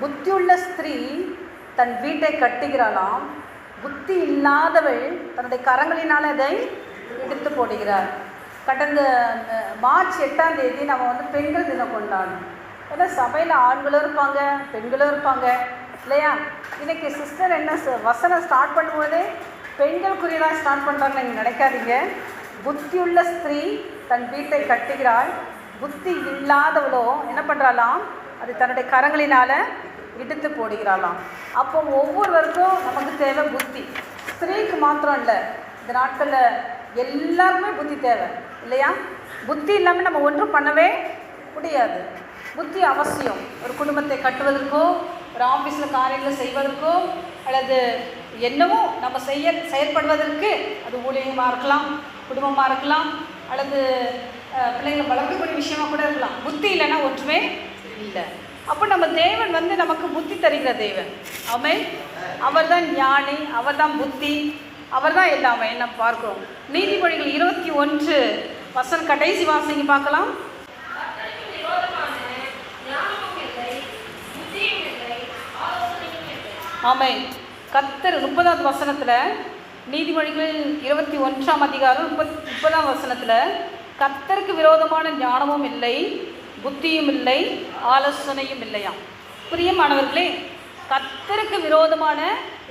புத்தியுள்ள ஸ்திரீ தன் வீட்டை கட்டுகிறாளாம், புத்தி இல்லாதவள் தன்னுடைய கரங்களினால் அதை இடித்து போடுகிறார். கடந்த மார்ச் 8ஆம் தேதி நம்ம பெண்கள் தினம் கொண்டாடணும். ஏன்னா சபையில் ஆண்களும் இருப்பாங்க, பெண்களும் இருப்பாங்க இல்லையா? இன்றைக்கி சிஸ்டர் என்ன வசனம் ஸ்டார்ட் பண்ணும்போதே பெண்களுக்குரியதான் ஸ்டார்ட் பண்ணுறாங்கன்னு நீங்கள் நினைக்காதீங்க. புத்தியுள்ள ஸ்திரீ தன் வீட்டை கட்டுகிறாள், புத்தி இல்லாதவளோ என்ன பண்ணுறாளாம், அது தன்னுடைய கரங்களினால் இடித்து போடுகிறாளாம். அப்போ ஒவ்வொருவருக்கும் நமக்கு தேவை புத்தி. ஸ்திரீக்கு மாத்திரம் இல்லை, இந்த நாட்களில் எல்லாருமே புத்தி தேவை இல்லையா? புத்தி இல்லாமல் நம்ம ஒன்றும் பண்ணவே முடியாது. புத்தி அவசியம். ஒரு குடும்பத்தை கட்டுவதற்கோ, ஒரு ஆஃபீஸில் காரியங்களை செய்வதற்கோ, அல்லது என்னவோ நம்ம செயல்படுவதற்கு, அது ஊழியமாக இருக்கலாம், குடும்பமாக இருக்கலாம், அல்லது பிள்ளைங்களை வளர்க்கக்கூடிய விஷயமாக கூட இருக்கலாம். புத்தி இல்லைன்னா ஒன்றுமே இல்லை. அப்போ நம்ம தேவன் நமக்கு புத்தி தருகிற தேவன். அவர் தான் ஞானி, அவர் தான் புத்தி, அவர் தான் எல்லாமே. என்ன பார்க்கிறோம்? நீதிமொழிகள் 21 கடைசி வாசிங்க பார்க்கலாம். ஆமென். கர்த்தர் 30வது வசனத்தில், நீதிமொழிகள் 21ஆம் அதிகாரம் 30ஆம் வசனத்தில், கர்த்தருக்கு விரோதமான ஞானமும் இல்லை, புத்தியும் இல்லை, ஆலோசனையும் இல்லையா? பிரியமானவர்களே, கர்த்தருக்கு விரோதமான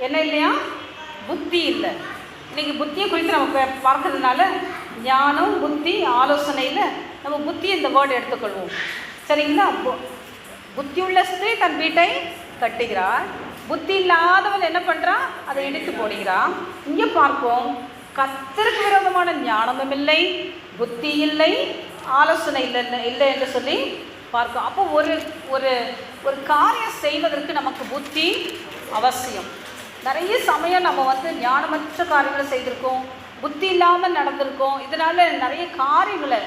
என்ன இல்லையா? புத்தி இல்லை. இன்றைக்கி புத்தியை குறித்து நம்ம பார்க்கறதுனால ஞானம், புத்தி, ஆலோசனையில் நம்ம புத்தி இந்த வேர்டு எடுத்துக்கொள்வோம். சரிங்களா? புத்தியுள்ள ஸ்திரீ தன் வீட்டை கட்டுகிறார், புத்தி இல்லாதவன் என்ன பண்ணுறான், அதை இடித்து போடுகிறான். இங்கே பார்ப்போம், கர்த்தருக்கு விரோதமான ஞானமும் இல்லை, புத்தி இல்லை, ஆலோசனை இல்லை என்று சொல்லி பார்க்கும். அப்போ ஒரு ஒரு ஒரு காரியம் செய்வதற்கு நமக்கு புத்தி அவசியம். நிறைய சமயம் நம்ம ஞானமற்ற காரியங்களை செய்திருக்கோம், புத்தி இல்லாமல் நடந்திருக்கோம். இதனால் நிறைய காரியங்களை,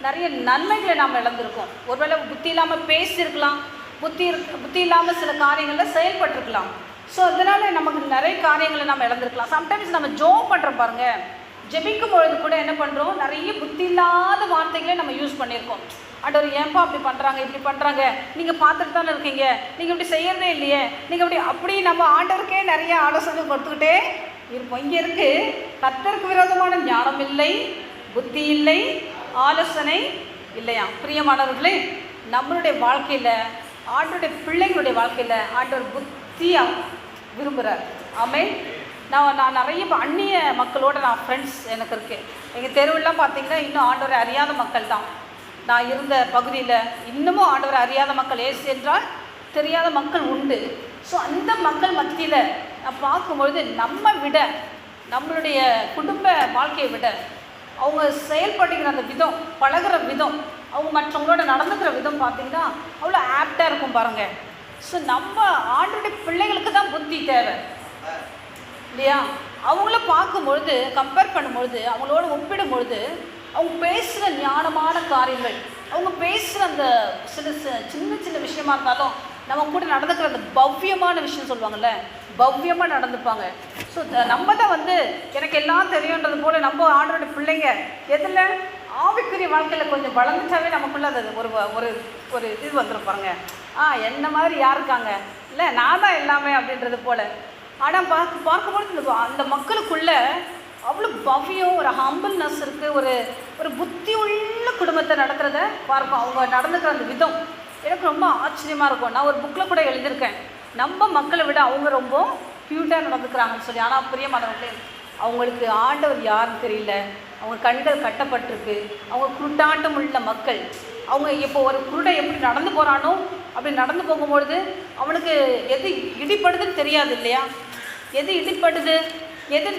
நிறைய நன்மைகளை நாம் இழந்திருக்கோம். ஒருவேளை புத்தி இல்லாமல் பேசியிருக்கலாம், புத்தி இல்லாமல் சில காரியங்களில் செயல்பட்டுருக்கலாம். ஸோ அதனால் நமக்கு நிறைய காரியங்களை நம்ம இழந்திருக்கலாம். சம்டைம்ஸ் நம்ம ஜோம் பண்ணுறோம் பாருங்கள், ஜெபிக்கும் பொழுது கூட என்ன பண்ணுறோம், நிறைய புத்தி இல்லாத வார்த்தைகளே நம்ம யூஸ் பண்ணியிருக்கோம். ஆண்டவர் ஏன்பா அப்படி பண்ணுறாங்க, இப்படி பண்ணுறாங்க, நீங்கள் பார்த்துட்டு தானே இருக்கீங்க, நீங்கள் இப்படி செய்கிறதே இல்லையே, நீங்கள் அப்படி நம்ம ஆண்டவருக்கே நிறைய ஆலோசனை கொடுத்துக்கிட்டே இருப்போம். இங்கே இருக்குது, கர்த்தருக்கு விரோதமான ஞானம் இல்லை, புத்தி இல்லை, ஆலோசனை இல்லையா? பிரியமானவர்களே, நம்மளுடைய வாழ்க்கையில், ஆண்டவருடைய பிள்ளைங்களுடைய வாழ்க்கையில் ஆண்டவர் புத்தியாக விரும்புகிறார். ஆமென். நான் நிறைய அந்நிய மக்களோட நான் ஃப்ரெண்ட்ஸ் எனக்கு இருக்குது. எங்கள் தெருவெல்லாம் பார்த்திங்கன்னா இன்னும் ஆண்டவரை அறியாத மக்கள் தான். நான் இருந்த பகுதியில் இன்னமும் ஆண்டவரை அறியாத மக்கள், ஏசு என்றால் தெரியாத மக்கள் உண்டு. ஸோ அந்த மக்கள் மத்தியில் நான் பார்க்கும்பொழுது நம்ம விட, நம்மளுடைய குடும்ப வாழ்க்கையை விட அவங்க செயல்படுகிற அந்த விதம், பழகிற விதம், அவங்க மற்றவங்களோட நடந்துக்கிற விதம் பார்த்திங்கன்னா அவ்வளோ ஆப்டாக இருக்கும் பாருங்கள். ஸோ நம்ம ஆண்டவருடைய பிள்ளைகளுக்கு தான் புத்தி தேவை இல்லையா? அவங்கள பார்க்கும்பொழுது, கம்பேர் பண்ணும்பொழுது, அவங்களோட ஒப்பிடும் பொழுது, அவங்க பேசுகிற ஞானமான காரியங்கள், அவங்க பேசுகிற அந்த சின்ன சின்ன விஷயமா இருந்தாலும் நம்ம கூட நடந்துக்கிற அந்த பவ்யமான விஷயம் சொல்லுவாங்கள்ல, பவ்யமாக நடந்துப்பாங்க. ஸோ நம்ம தான் எனக்கு எல்லாம் தெரியுன்றது போல் நம்ம ஆண்டோட பிள்ளைங்க எதில் ஆவிக்குரிய வாழ்க்கையில் கொஞ்சம் வளர்ந்துட்டாவே நமக்குள்ள அது ஒரு ஒரு ஒரு இது வந்துடும் பாருங்க. என்ன மாதிரி யார் இருக்காங்க, இல்லை நான் தான் எல்லாமே அப்படின்றது போல். ஆனால் பார்க்கும்போது அந்த மக்களுக்குள்ள அவ்வளோ பவ்யம், ஒரு ஹம்பிள்னஸ் இருக்குது, ஒரு புத்தி உள்ள குடும்பத்தை நடத்துகிறத பார்ப்போம். அவங்க நடந்துக்கிற அந்த விதம் எனக்கு ரொம்ப ஆச்சரியமாக இருக்கும். நான் ஒரு புக்கில் கூட எழுதியிருக்கேன், நம்ம மக்களை விட அவங்க ரொம்ப க்யூட்டாக நடந்துக்கிறாங்கன்னு சொல்லி. ஆனால் பிரியமானவர்களே, அவங்களுக்கு ஆண்டவர் யாருன்னு தெரியல, அவங்க கண்கள் கட்டப்பட்டிருக்கு, அவங்க குருட்டாட்டம் உள்ள மக்கள். அவங்க இப்போ ஒரு குருடை எப்படி நடந்து போகிறானோ அப்படி நடந்து போகும்பொழுது அவனுக்கு எது இடிப்படுதுன்னு தெரியாது இல்லையா? எது இடிப்படுது, எது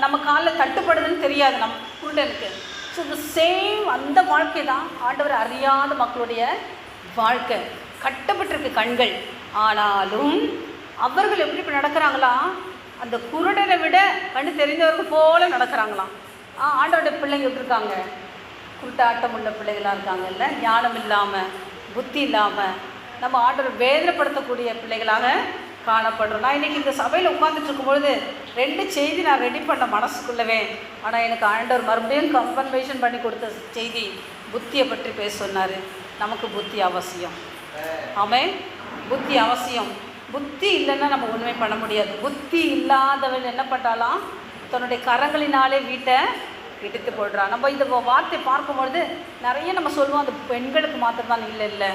நம்ம காலில் தட்டுப்படுதுன்னு தெரியாது நம்ம குருடனுக்கு. ஸோ இந்த சேம் அந்த வாழ்க்கை தான் ஆண்டவர் அறியாத மக்களுடைய வாழ்க்கை. கட்டப்பட்டிருக்கு கண்கள், ஆனாலும் அவர்கள் எப்படி நடக்கிறாங்களா, அந்த குருடனை விட கண்ணு தெரிந்தவர்கள் போல நடக்கிறாங்களாம். ஆண்டவருடைய பிள்ளைங்க எப்படி இருக்காங்க, குருட்டாட்டம் உள்ள பிள்ளைகளாக இருக்காங்கல்ல, ஞானம் இல்லாமல், புத்தி இல்லாமல், நம்ம ஆண்டவர் வேதனைப்படுத்தக்கூடிய பிள்ளைகளாக காணப்படுறோம். நான் இன்றைக்கி இந்த சபையில் உட்காந்துட்டு இருக்கும்பொழுது 2 செய்தி நான் ரெடி பண்ண மனசுக்குள்ளவே. ஆனால் எனக்கு ஆண்டவர் மறுபடியும் கன்ஃபர்மேஷன் பண்ணி கொடுத்த செய்தி புத்தியை பற்றி பேச சொன்னார். நமக்கு புத்தி அவசியம். ஆமென். புத்தி அவசியம். புத்தி இல்லைன்னா நம்ம ஒன்றுமே பண்ண முடியாது. புத்தி இல்லாதவன் என்ன பண்ணாலாம், தன்னுடைய கரங்களினாலே வீட்டை இடித்து போடுறான். நம்ம இந்த வார்த்தை பார்க்கும்பொழுது நிறைய நம்ம சொல்லுவோம் அது பெண்களுக்கு மாத்திரம்தான். இல்லை,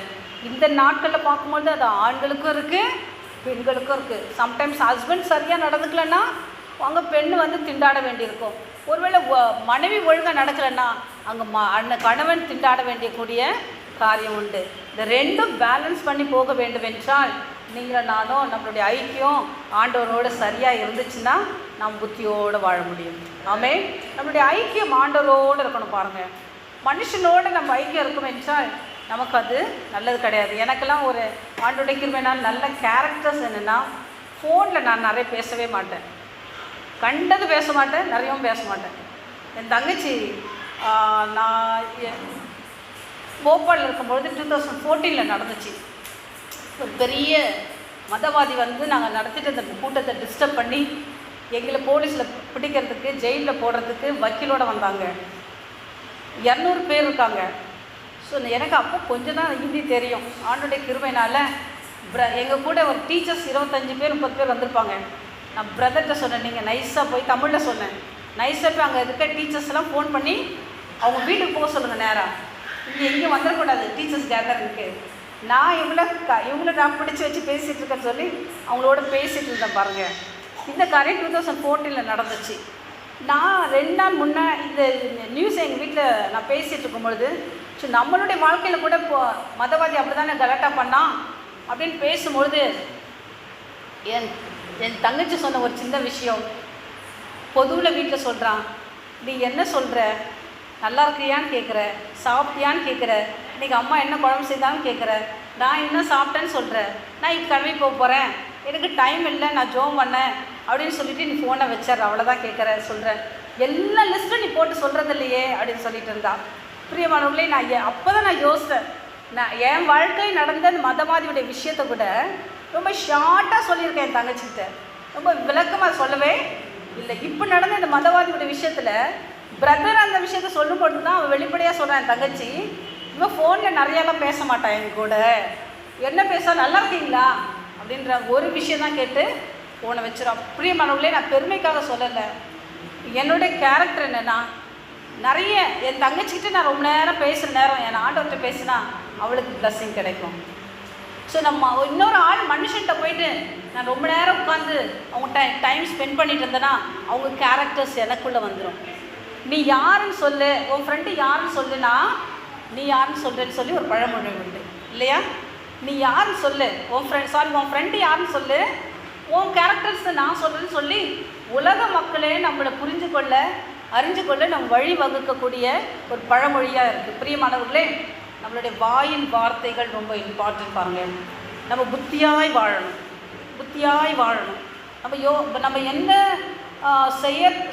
இந்த நாட்களில் பார்க்கும்பொழுது அது ஆண்களுக்கும் இருக்குது, பெண்களுக்கும் இருக்குது. சம்டைம்ஸ் ஹஸ்பண்ட் சரியாக நடந்துக்கலன்னா அங்கே பெண் வந்து திண்டாட வேண்டியிருக்கும். ஒருவேளை மனைவி ஒழுங்காக நடக்கலைன்னா அங்கே கணவன் திண்டாட வேண்டியக்கூடிய காரியம் உண்டு. இந்த ரெண்டும் பேலன்ஸ் பண்ணி போக வேண்டும் என்றால் நீங்களும் நானும் நம்மளுடைய ஐக்கியம் ஆண்டவரோடு சரியாக இருந்துச்சுன்னா நம்ம புத்தியோடு வாழ முடியும். ஆமே, நம்மளுடைய ஐக்கியம் ஆண்டவரோடு இருக்கணும். பாருங்கள், மனுஷனோடு நம்ம ஐக்கியம் இருக்கும் என்றால் நமக்கு அது நல்லது கிடையாது. எனக்கெல்லாம் ஒரு ஆண்டோடைய கிருபையினால் நல்ல கேரக்டர்ஸ் என்னென்னா, ஃபோனில் நான் நிறைய பேசவே மாட்டேன், கண்டது பேச மாட்டேன், நிறையவும் பேச மாட்டேன். என் தங்கச்சி நான் போபாலில் இருக்கும்பொழுது 2014 நடந்துச்சு. ஒரு பெரிய மதவாதி வந்து நாங்கள் நடத்திட்டு அந்த கூட்டத்தை டிஸ்டர்ப் பண்ணி எங்களை போலீஸில் பிடிக்கிறதுக்கு ஜெயிலில் போடுறதுக்கு வக்கீலோடு வந்தாங்க. 200 பேர் இருக்காங்க. ஸோ எனக்கு அப்போ கொஞ்சம் தான் ஹிந்தி தெரியும். ஆண்டோடைய கிருபையினால் எங்கள் கூட ஒரு டீச்சர்ஸ் 25 பேர் 30 பேர் வந்திருப்பாங்க. நான் பிரதர்கிட்ட சொன்னேன், நீங்கள் நைஸாக போய் தமிழில் சொன்னேன், நைஸாக போய் அங்கே இருக்க டீச்சர்ஸ்லாம் ஃபோன் பண்ணி அவங்க வீட்டுக்கு போக சொல்லுங்கள், நேராக இங்கே எங்கேயும் வந்துடக்கூடாது டீச்சர்ஸ் கேதரிங்க்கு. நான் இவங்கள நான் பிடிச்சி வச்சு பேசிகிட்டு இருக்கேன்னு சொல்லி அவங்களோட பேசிகிட்டு இருந்தேன். பாருங்கள், இந்த காரியம் 2014 நடந்துச்சு. நான் 2 நாள் முன்னே இந்த நியூஸ் எங்கள் வீட்டில் நான் பேசிகிட்டு இருக்கும்பொழுது, ஸோ நம்மளுடைய வாழ்க்கையில் கூட மதவாதி அப்படி தானே கலாட்டா பண்ணான் அப்படின்னு பேசும்பொழுது என் தங்கச்சி சொன்ன ஒரு சின்ன விஷயம், பொதுவில் வீட்டில் சொல்கிறான், நீ என்ன சொல்கிற, நல்லா இருக்கிறியான்னு கேட்குற, சாப்பிட்டியான்னு கேட்குற, இன்றைக்கி அம்மா என்ன குழம்பு செய்தான்னு கேட்குற, நான் என்ன சாப்பிட்டேன்னு சொல்கிறேன், நான் இப்போ கிளம்பி போகிறேன், எனக்கு டைம் இல்லை, நான் ஜோம் பண்ணேன் அப்படின்னு சொல்லிவிட்டு நீ ஃபோனை வச்சிட்ற, அவ்வளோதான் கேட்குற சொல்கிறேன், எல்லா லிஸ்ட்டும் நீ போட்டு சொல்கிறது இல்லையே அப்படின்னு சொல்லிட்டு இருந்தான். பிரியமானவர்களே, நான் அப்போ தான் நான் யோசித்தேன், நான் என் வாழ்க்கை நடந்த மதவாதியுடைய விஷயத்தை கூட ரொம்ப ஷார்ட்டாக சொல்லியிருக்கேன் என் தங்கச்சிக்கிட்ட, ரொம்ப விளக்கமாக சொல்லவே இல்லை. இப்போ நடந்த இந்த மதவாதியுடைய விஷயத்தில் பிரதர் அந்த விஷயத்த சொல்லும் போது தான் அவன் வெளிப்படையாக சொல்கிறான். என் தங்கச்சி இவன் ஃபோனில் நிறையாலாம் பேச மாட்டான், என் கூட என்ன பேச, நல்லா இருக்கீங்களா அப்படின்ற ஒரு விஷயம் தான் கேட்டு ஃபோனை வச்சிடும். பிரியமானவர்களே, நான் பெருமைக்காக சொல்லலை, என்னுடைய கேரக்டர் என்னென்னா, நிறைய என் தங்கச்சிக்கிட்ட நான் ரொம்ப நேரம் பேசுகிற நேரம் என் ஆண்டவர்கிட்ட பேசினா அவளுக்கு பிளஸ்ஸிங் கிடைக்கும். ஸோ நம்ம இன்னொரு ஆள் மனுஷன்கிட்ட போயிட்டு நான் ரொம்ப நேரம் உட்காந்து அவங்க டைம் ஸ்பெண்ட் பண்ணிட்டு இருந்தேன்னா அவங்க கேரக்டர்ஸ் எனக்குள்ளே வந்துடும். நீ யாருன்னு சொல்லு, உன் ஃப்ரெண்டு யாருன்னு சொல்லுனா நீ யாருன்னு சொல்கிறேன்னு சொல்லி ஒரு பழமொழி உண்டு இல்லையா? நீ யாருன்னு சொல்லு, உன் ஃப்ரெண்டு யாருன்னு சொல்லு, உன் கேரக்டர்ஸ் நான் சொல்கிறேன்னு சொல்லி உலக மக்களே நம்மளை புரிஞ்சு கொள்ள அறிஞ்சு கொள்ள நம்ம வழி வகுக்கக்கூடிய ஒரு பழமொழியாக இருக்குது. பிரியமானவர்களே, நம்மளுடைய வாயின் வார்த்தைகள் ரொம்ப இம்பார்ட்டன்ட். பாருங்கள், நம்ம புத்தியாய் வாழணும், புத்தியாய் வாழணும். நம்ம என்ன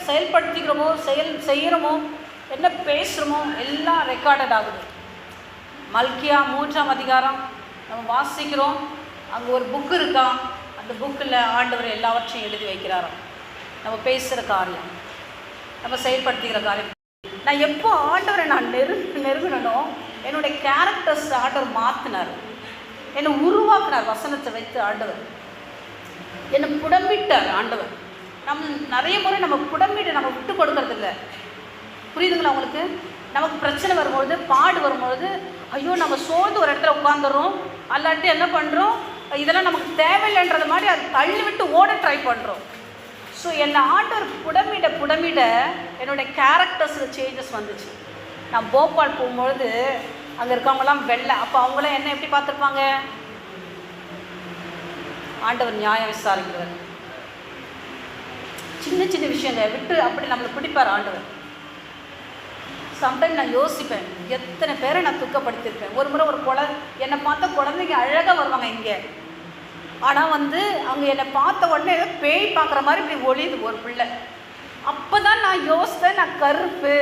செயல்படுத்திக்கிறோமோ செய்கிறோமோ என்ன பேசுகிறோமோ எல்லாம் ரெக்கார்டட் ஆகுது. மல்கியா 3ஆம் அதிகாரம் நம்ம வாசிக்கிறோம். அங்கே ஒரு புக்கு இருக்கான், அந்த புக்கில் ஆண்டவர் எல்லாவற்றையும் எழுதி வைக்கிறாராம். நம்ம பேசுகிற காரியம், நம்ம செயல்படுத்திக்கிற காரியம். நான் எப்போ ஆண்டவரை நான் நெருங்கினோ என்னுடைய கேரக்டர்ஸ் ஆண்டவர் மாற்றினார், என்னை உருவாக்குனார். வசனத்தை வைத்து ஆண்டவர் என்னை புடம்பிட்டார். ஆண்டவர் நிறைய முறை நம்ம புடம்பிட்டு நம்ம விட்டு கொடுக்கறது இல்லை. புரியுதுங்களா உங்களுக்கு? நமக்கு பிரச்சனை வரும்பொழுது, பாடு வரும்பொழுது, ஐயோ நம்ம சோர்ந்து ஒரு இடத்துல உட்காந்துடுறோம், அல்லாட்டி என்ன பண்ணுறோம், இதெல்லாம் நமக்கு தேவையில்லைன்றது மாதிரி அதை தள்ளி விட்டு ஓட ட்ரை பண்ணுறோம். ஸோ என்னை ஆண்டவர் புடமிட என்னுடைய கேரக்டர்ஸில் சேஞ்சஸ் வந்துச்சு. நான் போபால் போகும்பொழுது அங்கே இருக்கவங்களாம் வெள்ளை, அப்போ அவங்களாம் என்ன எப்படி பார்த்துருப்பாங்க? ஆண்டவர் நியாயம் விசாரிக்கிறவர். சின்ன சின்ன விஷயங்க விட்டு அப்படி நம்மளை பிடிப்பார் ஆண்டவர். சம்டைம் நான் யோசிப்பேன், எத்தனை பேரை நான் துக்கப்படுத்தியிருப்பேன். ஒரு முறை ஒரு என்னை பார்த்த குழந்தைங்க அழகாக வருவாங்க இங்கே, ஆனால் அங்கே என்னை பார்த்த உடனே ஏதோ பேய் பார்க்குற மாதிரி இப்படி ஒளியுது ஒரு பிள்ளை. அப்போ தான் நான் யோசித்தேன், நான் கருப்பு.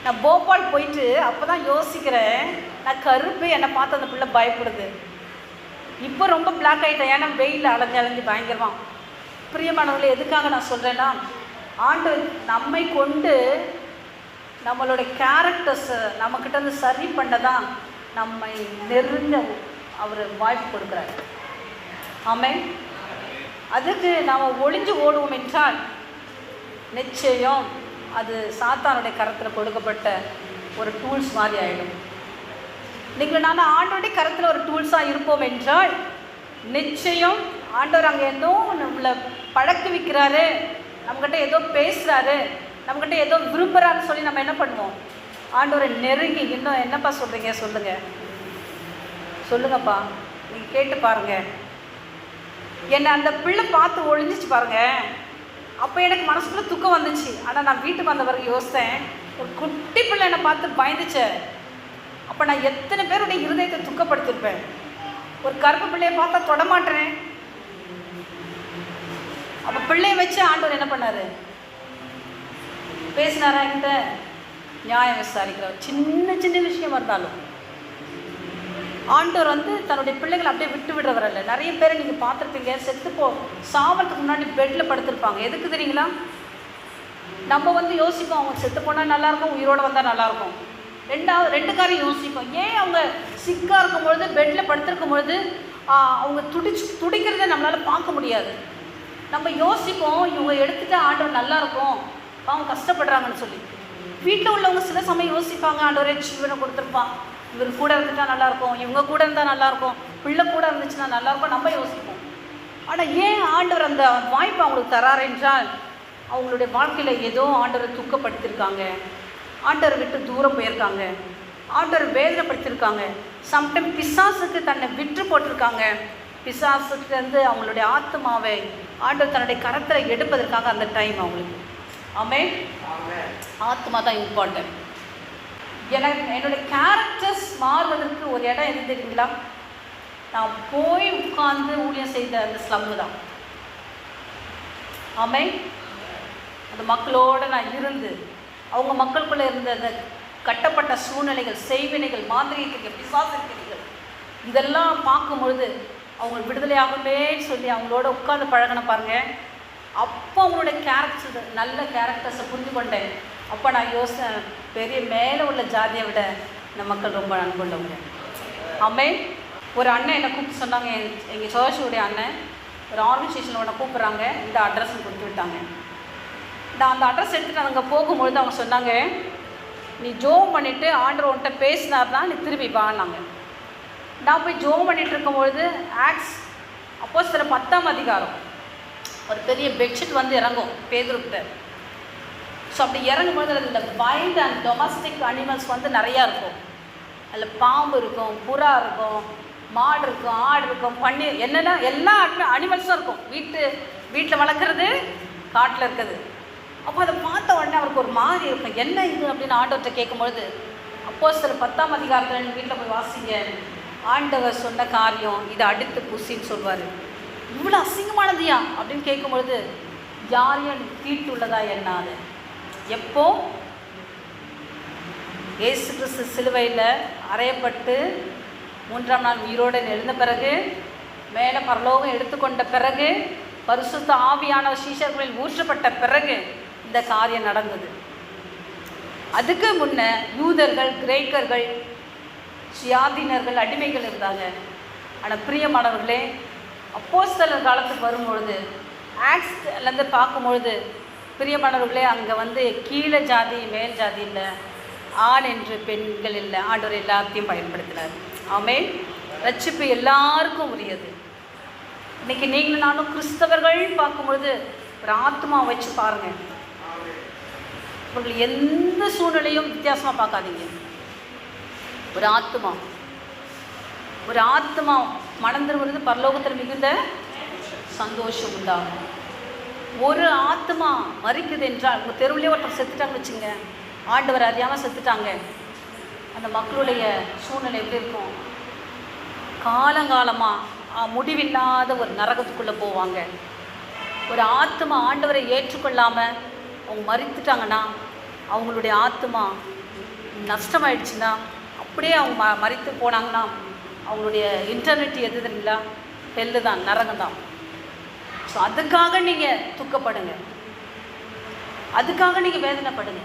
நான் போபால் போயிட்டு அப்போ தான் யோசிக்கிறேன், நான் கருப்பு, என்னை பார்த்து அந்த பிள்ளை பயப்படுது. இப்போ ரொம்ப பிளாக் ஆகிட்டேன், ஏன்னா வெயில் அலைஞ்சு பயங்கரமாக. பிரியமானவர்களே, எதுக்காக நான் சொல்கிறேன்னா, ஆண்டவர் நம்மை கொண்டு நம்மளுடைய கேரக்டர்ஸை நம்மக்கிட்ட சரி பண்ண தான் நம்மை நெருங்க அவர் வாய்ப்பு கொடுக்குறாரு. ஆமென். அதுக்கு நாம் ஒளிஞ்சு ஓடுவோம் என்றால் நிச்சயம் அது சாத்தானுடைய கரத்தில் கொடுக்கப்பட்ட ஒரு டூல்ஸ் மாதிரி ஆகிடும். நீங்கள் நான் ஆண்டோடைய கரத்தில் ஒரு டூல்ஸாக இருப்போம் என்றால் நிச்சயம் ஆண்டவர் அங்கே ஏதோ நம்மளை பழக்குவிக்கிறாரு, நம்மக்கிட்ட ஏதோ பேசுகிறாரு, நம்மக்கிட்ட ஏதோ விரும்புகிறாருன்னு சொல்லி நம்ம என்ன பண்ணுவோம்? ஆண்டவரை நெருங்கி, இன்னும் என்னப்பா சொல்கிறீங்க சொல்லுங்கப்பா, நீங்கள் கேட்டு பாருங்கள். என்னை அந்த பிள்ளை பார்த்து ஒழிஞ்சிச்சு பாருங்கள். அப்போ எனக்கு மனசுக்குள்ளே துக்கம் வந்துச்சு. ஆனால் நான் வீட்டுக்கு வந்த பிறகு யோசித்தேன், ஒரு குட்டி பிள்ளை என்னை பார்த்து பயந்துச்சேன். அப்போ நான் எத்தனை பேருடைய இருதயத்தை துக்கப்படுத்திருப்பேன். ஒரு கருப்பு பிள்ளையை பார்த்தா தொடமாட்டேன். அப்போ பிள்ளையை வச்சு ஆண்டவர் என்ன பண்ணார்? பேசினாரா என்கிட்ட? நியாயம் விசாரிக்கிறார். சின்ன சின்ன விஷயமா இருந்தாலும் ஆண்டவர் தன்னுடைய பிள்ளைகளை அப்படியே விட்டு விடுறவரல்ல. நிறைய பேரை நீங்கள் பார்த்துருப்பீங்க, சாவறதுக்கு முன்னாடி பெட்டில் படுத்திருப்பாங்க. எதுக்கு தெரியுங்களா? நம்ம யோசிப்போம், அவங்க செத்து போனால் நல்லாயிருக்கும், உயிரோடு வந்தால் நல்லாயிருக்கும். ரெண்டு காரியம் யோசிப்போம். ஏன் அவங்க சிக்காக இருக்கும்பொழுது, பெட்டில் படுத்திருக்கும் பொழுது அவங்க துடிக்கிறத நம்மளால் பார்க்க முடியாது. நம்ம யோசிப்போம், இவங்க எடுத்துகிட்டு ஆண்டவர் நல்லாயிருக்கும், அவங்க கஷ்டப்படுறாங்கன்னு சொல்லி. வீட்டில் உள்ளவங்க சில சமயம் யோசிப்பாங்க, ஆண்டவரே ஜீவனை கொடுத்துருப்பான், இவர் கூட இருந்துட்டால் நல்லாயிருக்கும், இவங்க கூட இருந்தால் நல்லாயிருக்கும், பிள்ளை கூட இருந்துச்சுன்னா நல்லாயிருக்கும், நம்ம யோசிப்போம். ஆனால் ஏன் ஆண்டவர் அந்த வாய்ப்பு அவங்களுக்கு தராரு என்றால், அவங்களுடைய வாழ்க்கையில் ஏதோ ஆண்டவரை துக்கப்படுத்தியிருக்காங்க, ஆண்டவரை விட்டு தூரம் போயிருக்காங்க, ஆண்டவர் வேதனைப்படுத்தியிருக்காங்க. சம்டைம் பிசாசுக்கு தன்னை விற்று போட்டிருக்காங்க. பிசாசுக்கிட்டேருந்து அவங்களுடைய ஆத்மாவை ஆண்டவர் தன்னுடைய கரத்தில் எடுப்பதற்காக அந்த டைம் அவங்களுக்கு. ஆமென். ஆத்மா தான் இம்பார்ட்டன்ட். என்னுடைய கேரக்டர்ஸ் மாறுவதற்கு ஒரு இடம் எது தெரியுங்களா? நான் போய் உட்கார்ந்து ஊழியம் செய்த அந்த ஸ்லம்மு தான். ஆமென். அந்த மக்களோடு நான் இருந்து, அவங்க மக்களுக்குள்ளே இருந்த அந்த கட்டப்பட்ட சூழ்நிலைகள், செய்வினைகள், மாந்திரிகள், பிசாசுகள், இதெல்லாம் பார்க்கும்பொழுது அவங்க விடுதலையாகவே சொல்லி அவங்களோட உட்கார்ந்து பழகின பாருங்கள். அப்போ அவங்களுடைய கேரக்டர், நல்ல கேரக்டர்ஸை புரிந்து கொண்டேன். அப்போ நான் யோசித்தேன், பெரிய மேலே உள்ள ஜாதியை விட இந்த மக்கள் ரொம்ப அன்புள்ளவங்க. ஆமென். ஒரு அண்ணன் என்னை கூப்பிட்டு சொன்னாங்க, எங்கள் சர்ச்சுடைய அண்ணன் ஒரு ஆர்கனைசேஷனில் உன்னை கூப்பிட்றாங்க, இந்த அட்ரஸ்ன்னு கொடுத்து விட்டாங்க. நான் அந்த அட்ரஸ் எடுத்துகிட்டு அங்கே போகும்பொழுது அவங்க சொன்னாங்க, நீ ஜோம் பண்ணிவிட்டு ஆண்டவர் உன்கிட்ட பேசினார்னா நீ திரும்பி வாங்கினாங்க. நான் போய் ஜோம் பண்ணிகிட்டு இருக்கும்பொழுது அப்போஸ்தலர் 10ஆம் அதிகாரம் ஒரு பெரிய பெட்ஷீட் இறங்கும் பேதுருக்கிட்ட. ஸோ அப்படி இறங்கும்போது அதில் வைல்ட் அண்ட் டொமஸ்டிக் அனிமல்ஸ் நிறையா இருக்கும். அதில் பாம்பு இருக்கும், புறா இருக்கும், மாடு இருக்கும், ஆடு இருக்கும், பன்னீர், என்னென்னா எல்லா அனிமல்ஸும் இருக்கும். வீட்டில் வளர்க்குறது, காட்டில் இருக்குது. அப்போ அதை பார்த்த உடனே அவருக்கு ஒரு மாதிரி இருக்கும், என்ன இது அப்படின்னு ஆண்டவர்கிட்ட கேட்கும்பொழுது, அப்போஸ்தலர் 10ஆம் அதிகாரத்தில் வீட்டில் போய் வாசிங்க, ஆண்டவர் சொன்ன காரியம் இதை அடுத்து புசின்னு சொல்வார். இவ்வளோ அசிங்கமானதுயா அப்படின்னு கேட்கும்பொழுது, யாரையும் தீட்டுள்ளதா என்னாது. எப்போ இயேசு கிறிஸ்து சிலுவையில் அறையப்பட்டு 3ஆம் நாள் உயிரோடு எழுந்த பிறகு, மேலே பரலோகம் எடுத்துக்கொண்ட பிறகு, பரிசுத்த ஆவியான சீஷர்களில் ஊற்றப்பட்ட பிறகு இந்த காரியம் நடந்தது. அதுக்கு முன்ன யூதர்கள், கிரேக்கர்கள், சுயாதீனர்கள், அடிமைகள் இருந்தாங்க. ஆனால் பிரியமானவர்களே, அப்போஸ்தலர் காலத்துக்கு வரும்பொழுது, ஆக்ஸ்லேருந்து பார்க்கும்பொழுது, பிரியமானவர்களே, அங்கே கீழே ஜாதி மேல் ஜாதி இல்லை, ஆண் என்று பெண்கள் இல்லை, ஆண்டவர் எல்லாத்தையும் பயன்படுத்தினார். ஆமென். ரட்சிப்பு எல்லாருக்கும் உரியது. இன்றைக்கி நீங்களும் நானும் கிறிஸ்தவர்கள் பார்க்கும்பொழுது ஒரு ஆத்மா வச்சு பாருங்கள். அவர்கள் எந்த சூழ்நிலையும் வித்தியாசமாக பார்க்காதீங்க. ஒரு ஆத்மா மனம் திரும்புறது பரலோகத்தில் மிகுந்த சந்தோஷம் உண்டாகும். ஒரு ஆத்மா மறிக்குது என்றால், உங்கள் தெருவிலே ஒருத்தர் செத்துட்டாங்க வச்சுங்க, ஆண்டவர் அறியாமல் செத்துட்டாங்க, அந்த மக்களுடைய சூழ்நிலை எப்படி இருக்கும்? காலங்காலமாக முடிவில்லாத ஒரு நரகத்துக்குள்ளே போவாங்க. ஒரு ஆத்மா ஆண்டவரை ஏற்றுக்கொள்ளாமல் அவங்க மறித்துட்டாங்கன்னா, அவங்களுடைய ஆத்மா நஷ்டமாயிடுச்சுன்னா, அப்படியே அவங்க மறித்து போனாங்கன்னா, அவங்களுடைய இன்டர்நெட் எது தெரியுங்களா? ஹெல்லு தான், நரகம் தான். ஸோ அதுக்காக நீங்கள் துக்கப்படுங்க, அதுக்காக நீங்கள் வேதனைப்படுங்க.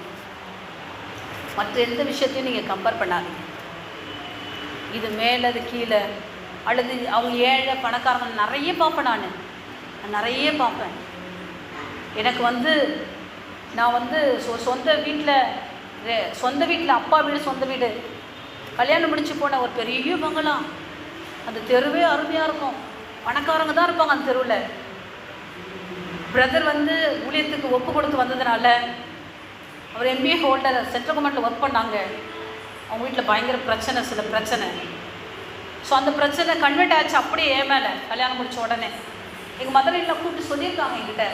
மற்ற எந்த விஷயத்தையும் நீங்கள் கம்பேர் பண்ணாதீங்க. இது மேலே, அது கீழே, அல்லது அவங்க ஏழை பணக்காரங்க நிறைய பார்ப்பேன். நான் நிறைய பார்ப்பேன். எனக்கு நான் சொந்த வீட்டில் அப்பா வீடு, சொந்த வீடு, கல்யாணம் முடிச்சு போன ஒரு பெரிய பங்களா. அந்த தெருவே அருமையாக இருக்கும். பணக்காரங்க தான் இருப்பாங்க அந்த தெருவில். பிரதர் ஊழியத்துக்கு ஒப்பு கொடுத்து வந்ததுனால, அவர் MBA ஹோல்டர், சென்ட்ரல் கவர்மெண்ட்டில் ஒர்க் பண்ணாங்க. அவங்க வீட்டில் பயங்கர சில பிரச்சனை. ஸோ அந்த பிரச்சனை கன்வெர்ட் ஆச்சு அப்படியே என் மேலே. கல்யாணம் முடித்த உடனே எங்கள் மதுரையில் கூப்பிட்டு சொல்லியிருக்காங்க என்கிட்ட,